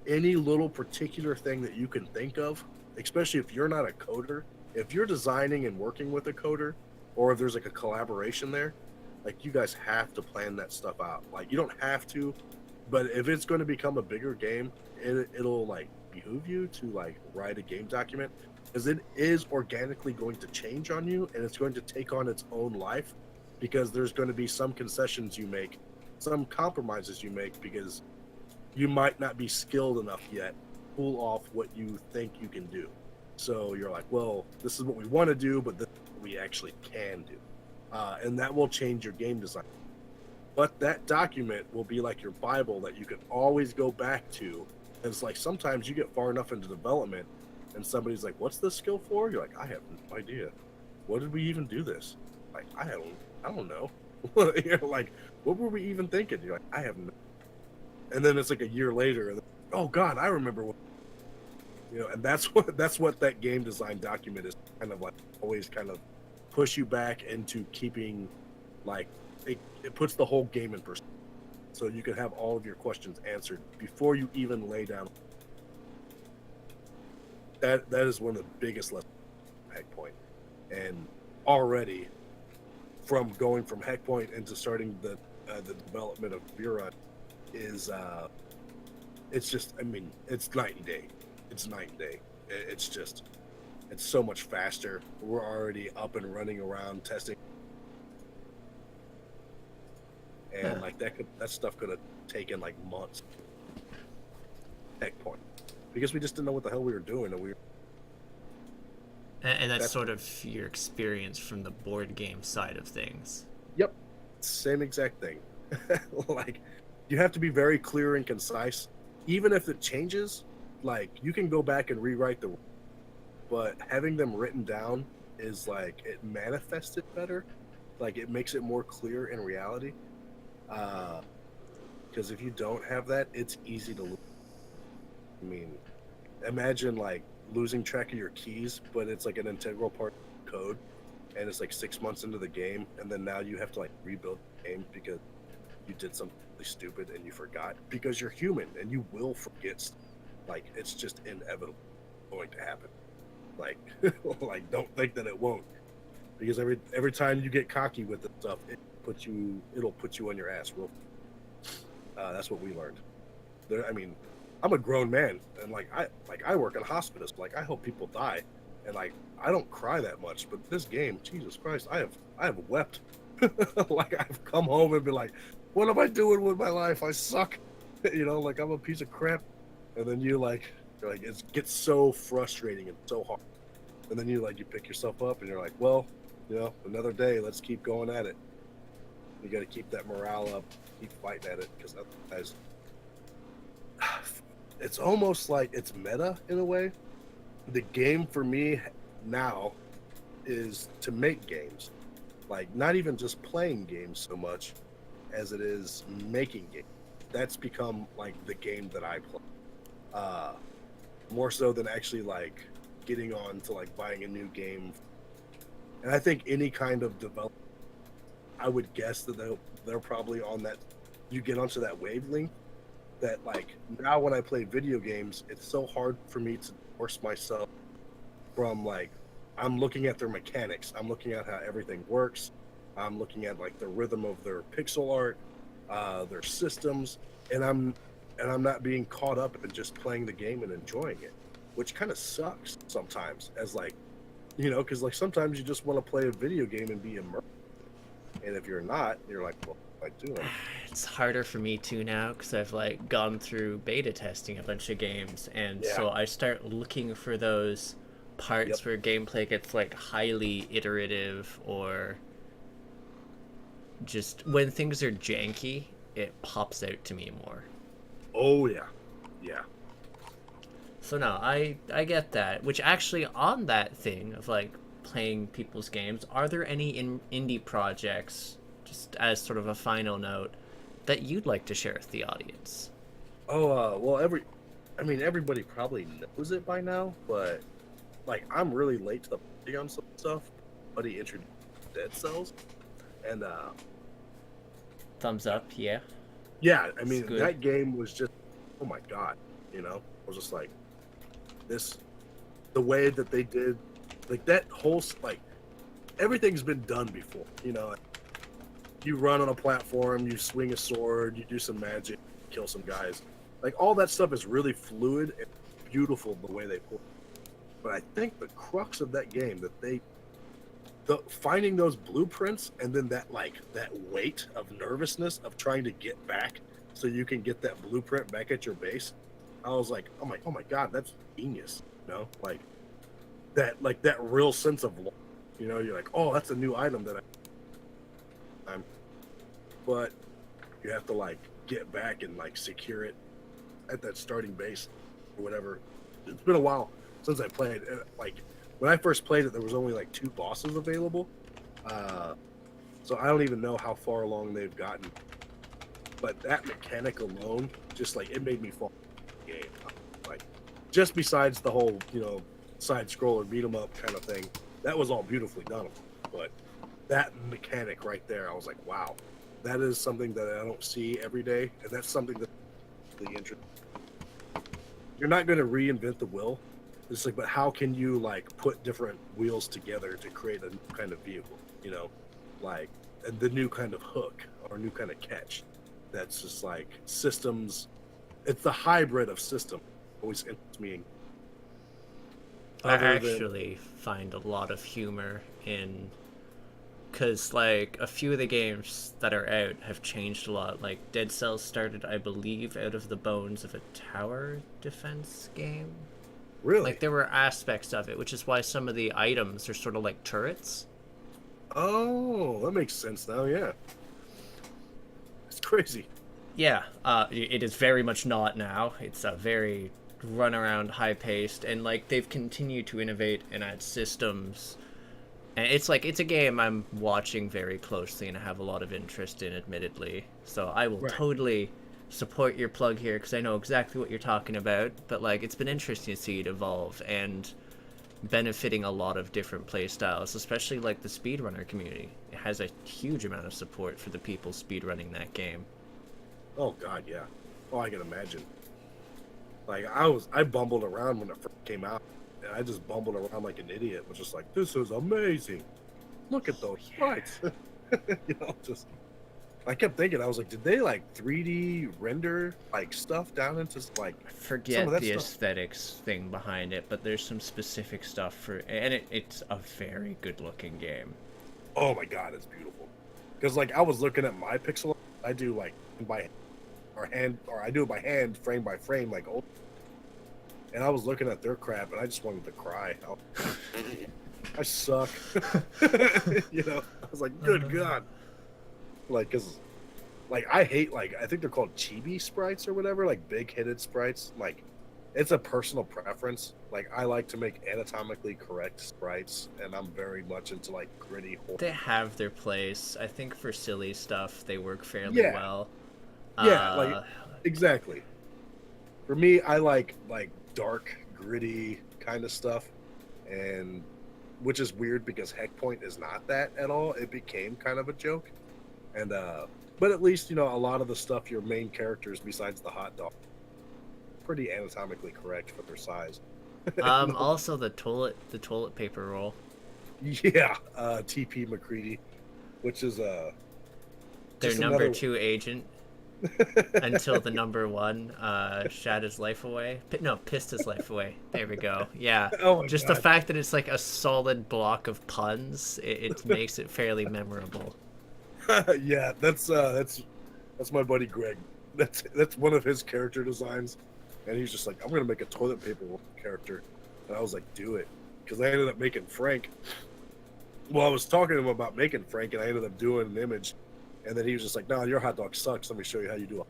any little particular thing that you can think of, especially if you're not a coder. If you're designing and working with a coder, or if there's like a collaboration there, Like, you guys have to plan that stuff out. Like, you don't have to, but if it's going to become a bigger game, it'll like behoove you to like write a game document, because it is organically going to change on you, and it's going to take on its own life, because there's going to be some concessions you make, some compromises you make, because you might not be skilled enough yet to pull off what you think you can do. So you're like, well, this is what we want to do, but this is what we actually can do. And that will change your game design. But that document will be like your Bible that you can always go back to. And it's like, sometimes you get far enough into development and somebody's like, what's this skill for? You're like, I have no idea. What did we even do this? Like, I don't know. You're like, what were we even thinking? You're like, I have no. And then it's like a year later, and oh God, I remember what, and that's what that game design document is kind of like, always kind of push you back into keeping, like, it puts the whole game in perspective, so you can have all of your questions answered before you even lay down. That is one of the biggest lessons of Heckpoint, and already from going from Heckpoint into starting the development of Bureau is it's just, I mean, it's night and day. It's night and day. It's just, it's so much faster. We're already up and running around testing, and like that stuff could have taken like months. Heckpoint, because we just didn't know what the hell we were doing, and And that's sort of your experience from the board game side of things. Yep, same exact thing. Like, you have to be very clear and concise. Even if it changes, like, you can go back and rewrite the, but having them written down is like, it manifests it better. Like, it makes it more clear in reality. Because if you don't have that, it's easy to lose. I mean, imagine like losing track of your keys, but it's like an integral part of code, and it's like 6 months into the game, and then now you have to like rebuild the game because you did something really stupid and you forgot, because you're human and you will forget stuff. Like, it's just inevitable going to happen. Like, like, don't think that it won't, because every time you get cocky with the stuff, it'll put you on your ass real. That's what we learned. I mean, I'm a grown man, and I work in a hospice. Like, I hope people die, and like, I don't cry that much. But this game, Jesus Christ, I have wept. Like, I've come home and been like, what am I doing with my life? I suck. Like, I'm a piece of crap. And then you're like, it gets so frustrating and so hard. And then you pick yourself up and you're like, well, another day. Let's keep going at it. You got to keep that morale up, keep fighting at it, because otherwise, it's almost like it's meta in a way. The game for me now is to make games, like, not even just playing games so much as it is making games. That's become like the game that I play, more so than actually like getting on to like buying a new game. And I think any kind of development, I would guess that they're probably on that. You get onto that wavelength that, like, now when I play video games, it's so hard for me to force myself from, like, I'm looking at their mechanics, I'm looking at how everything works, I'm looking at like the rhythm of their pixel art, their systems, and I'm not being caught up in just playing the game and enjoying it, which kind of sucks sometimes, as like, because like sometimes you just want to play a video game and be immersed. And if you're not, you're like, well, what am I doing? It's harder for me too now, because I've like gone through beta testing a bunch of games, and so I start looking for those parts where gameplay gets like highly iterative, or just when things are janky, it pops out to me more. Oh yeah. So no, I get that. Which actually, on that thing of like playing people's games, are there any indie projects, just as sort of a final note, that you'd like to share with the audience? Oh, well, everybody probably knows it by now, but like, I'm really late to the party on some stuff. Buddy introduced Dead Cells, and Thumbs up, yeah. Yeah, I mean, that game was just, oh my God, I was just like, the way that they did, like, that whole, like, everything's been done before, you run on a platform, you swing a sword, you do some magic, kill some guys. Like all that stuff is really fluid and beautiful the way they pull. But I think the crux of that game that finding those blueprints and then that weight of nervousness of trying to get back so you can get that blueprint back at your base. I was like, oh my god, that's genius. You know, that real sense of, you know, you're like, oh, that's a new item that I'm, but you have to like get back and like secure it at that starting base or whatever. It's been a while since I played. Like when I first played it, there was only like 2 bosses available, so I don't even know how far along they've gotten. But that mechanic alone, just like it made me fall in the game. Like just besides the whole, you know, side scroller beat 'em up kind of thing, that was all beautifully done. But that mechanic right there, I was like, wow, that is something that I don't see every day, and that's something that really interesting. You're not going to reinvent the wheel. It's like, but how can you like put different wheels together to create a new kind of vehicle? You know, like the new kind of hook or new kind of catch. That's just like systems. It's the hybrid of system. Always interests me. I actually find a lot of humor in, because like a few of the games that are out have changed a lot. Like Dead Cells started, I believe, out of the bones of a tower defense game. Really? Like there were aspects of it, which is why some of the items are sort of like turrets. Oh, that makes sense now. Yeah, it's crazy. Yeah, it is very much not now. It's a very run around, high paced, and like they've continued to innovate and add systems. And it's like it's a game I'm watching very closely and I have a lot of interest in, admittedly. So I will totally support your plug here because I know exactly what you're talking about. But like it's been interesting to see it evolve and benefiting a lot of different play styles, especially like the speedrunner community. It has a huge amount of support for the people speedrunning that game. Oh god, yeah. Oh, I can imagine. Like I bumbled around when it first came out, and I just bumbled around like an idiot. Was just like, this is amazing. Look at those sprites. You know, just I kept thinking, I was like, did they like 3D render like stuff down into like? I forget the aesthetics thing behind it, but there's some specific stuff for, and it's a very good looking game. Oh my god, it's beautiful. Because like I was looking at my pixel, I do like by hand, or I do it by hand, frame by frame, like old. And I was looking at their crap, and I just wanted to cry. I suck. You know, I was like, good god. Like, cause, like I hate I think they're called chibi sprites or whatever, like big headed sprites. Like, it's a personal preference. Like I like to make anatomically correct sprites, and I'm very much into like gritty horror. They have their place. I think for silly stuff, they work fairly well. Yeah, like exactly. For me, I like dark, gritty kind of stuff, and which is weird because Heckpoint is not that at all. It became kind of a joke, and but at least you know a lot of the stuff your main characters, besides the hot dog, pretty anatomically correct for their size. Also the toilet paper roll. Yeah, TP McCready, which is their number 2 agent. Until the number 1 shat his life away. Pissed his life away. There we go. Yeah. Oh just God. The fact that it's like a solid block of puns, it makes it fairly memorable. Yeah, that's my buddy Greg. That's one of his character designs, and he's just like, I'm gonna make a toilet paper character, and I was like, do it, because I ended up making Frank. Well, I was talking to him about making Frank, and I ended up doing an image. And then he was just like, no, your hot dog sucks. Let me show you how you do it.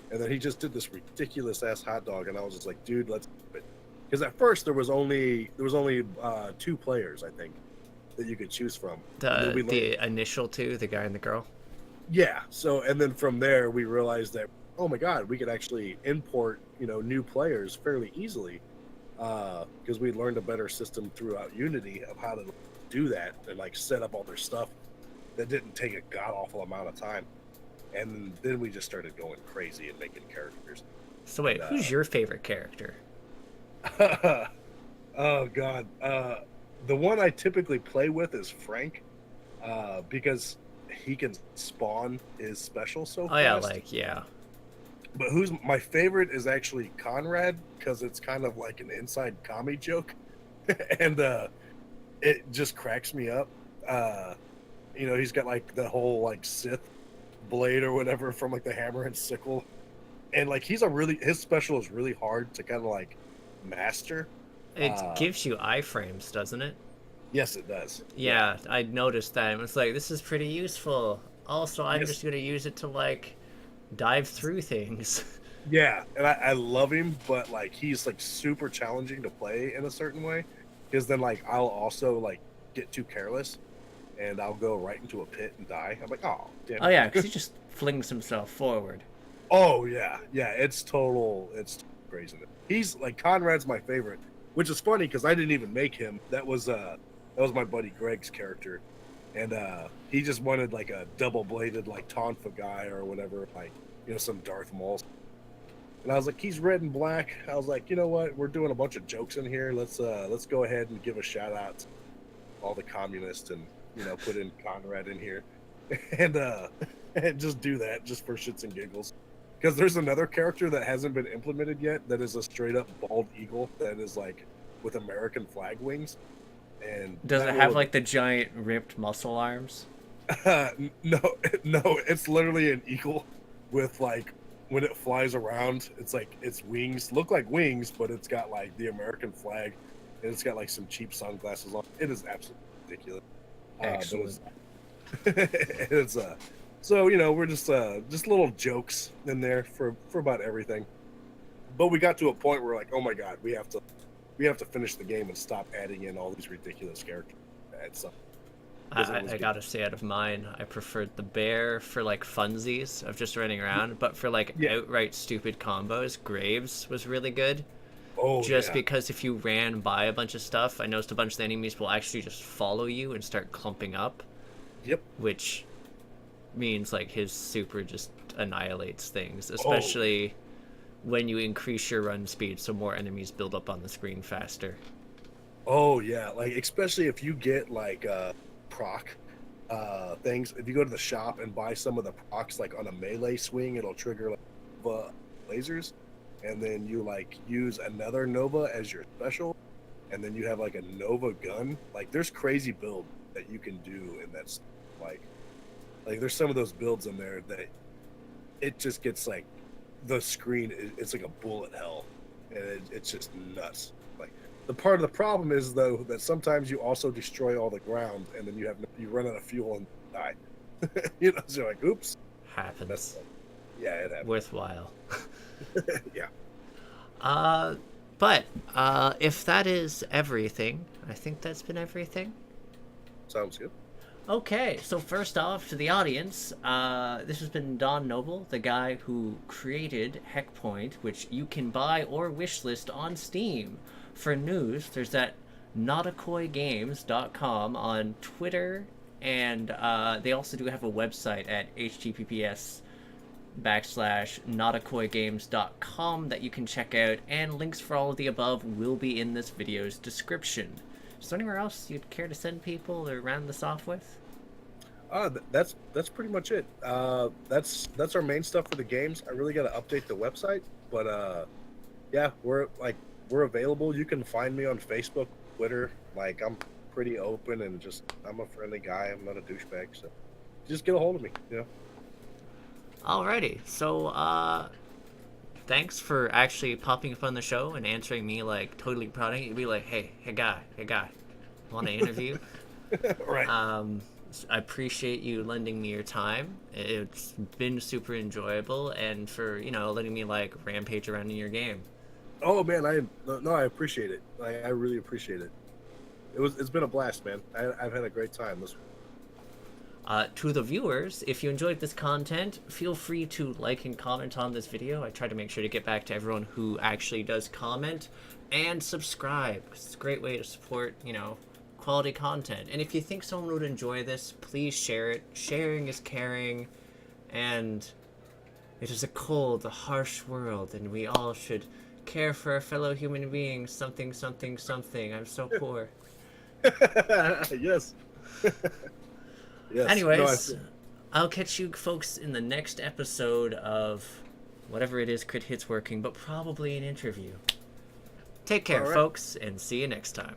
And then he just did this ridiculous ass hot dog. And I was just like, dude, let's do it. Because at first there was only 2 players, I think, that you could choose from. The initial 2, the guy and the girl? Yeah. So, and then from there we realized that, oh my God, we could actually import, you know, new players fairly easily. Because we learned a better system throughout Unity of how to do that and like set up all their stuff. That didn't take a god-awful amount of time. And then we just started going crazy and making characters. So wait, who's your favorite character? Oh, God. The one I typically play with is Frank. Because he can spawn his special so Oh yeah, fast. like yeah. But who's my favorite is actually Conrad, because it's kind of like an inside comedy joke, and it just cracks me up. You know, he's got like the whole like Sith blade or whatever from like the hammer and sickle, and like his special is really hard to kind of like master. It gives you iframes, doesn't it? Yes, it does. Yeah, I noticed that. It's like, this is pretty useful. Also, I'm just gonna use it to like dive through things. Yeah, and I love him, but like he's like super challenging to play in a certain way, because then like I'll also like get too careless, and I'll go right into a pit and die. I'm like, oh damn. Oh yeah, because he just flings himself forward. Oh yeah, it's craziness. He's like Conrad's my favorite, which is funny because I didn't even make him. That was my buddy Greg's character, and he just wanted like a double bladed like Tonfa guy or whatever, like you know some Darth Maul. And I was like, he's red and black. I was like, you know what? We're doing a bunch of jokes in here. Let's go ahead and give a shout out to all the communists and you know put in Conrad in here, and and just do that just for shits and giggles. Because there's another character that hasn't been implemented yet that is a straight up bald eagle that is like with American flag wings. And does it have like the giant ripped muscle arms? No, it's literally an eagle with like when it flies around, it's like its wings look like wings, but it's got like the American flag, and it's got like some cheap sunglasses on. It is absolutely ridiculous. Excellent. It's so you know we're just little jokes in there for about everything. But we got to a point where like, oh my god, we have to finish the game and stop adding in all these ridiculous characters. Add something. I gotta say, out of mine, I preferred the bear for like funsies of just running around, but for like outright stupid combos, Graves was really good. Oh, just because if you ran by a bunch of stuff, I noticed a bunch of the enemies will actually just follow you and start clumping up. Yep. Which means like his super just annihilates things, especially when you increase your run speed, so more enemies build up on the screen faster. Oh yeah, like especially if you get like proc things. If you go to the shop and buy some of the procs like on a melee swing, it'll trigger like lasers, and then you like use another Nova as your special, and then you have like a Nova gun. Like there's crazy build that you can do, and that's like there's some of those builds in there that it just gets like the screen. It's like a bullet hell, and it's just nuts. Like the part of the problem is though that sometimes you also destroy all the ground, and then you run out of fuel and die. You know, so you're like, oops. Happens. Yeah, it happens. Worthwhile. Yeah. But if that is everything, I think that's been everything. Sounds good. Okay, so first off, to the audience, this has been Don Noble, the guy who created Heckpoint, which you can buy or wishlist on Steam. For news, there's that Nodacoygames.com on Twitter, and they also do have a website at https://nodacoygames.com that you can check out, and links for all of the above will be in this video's description. Is there anywhere else you'd care to send people or round this off with? That's pretty much it. That's our main stuff for the games. I really got to update the website, but yeah, we're available. You can find me on Facebook, Twitter. Like I'm pretty open and I'm a friendly guy. I'm not a douchebag, so just get a hold of me. You know. Alrighty, so thanks for actually popping up on the show and answering me like totally prodding. You'd be like, hey guy, want to interview? Right. I appreciate you lending me your time. It's been super enjoyable, and for letting me like rampage around in your game. Oh man, I appreciate it. I really appreciate it. It's been a blast, man. I've had a great time this. To the viewers, if you enjoyed this content, feel free to like and comment on this video. I try to make sure to get back to everyone who actually does comment, and subscribe. It's a great way to support, quality content. And if you think someone would enjoy this, please share it. Sharing is caring, and it is a cold, harsh world, and we all should care for our fellow human beings. Something, something, something. I'm so poor. Yes. Yes. Anyways, I'll catch you folks in the next episode of whatever it is Crit Hit's working, but probably an interview. Take care, All right. folks, and see you next time.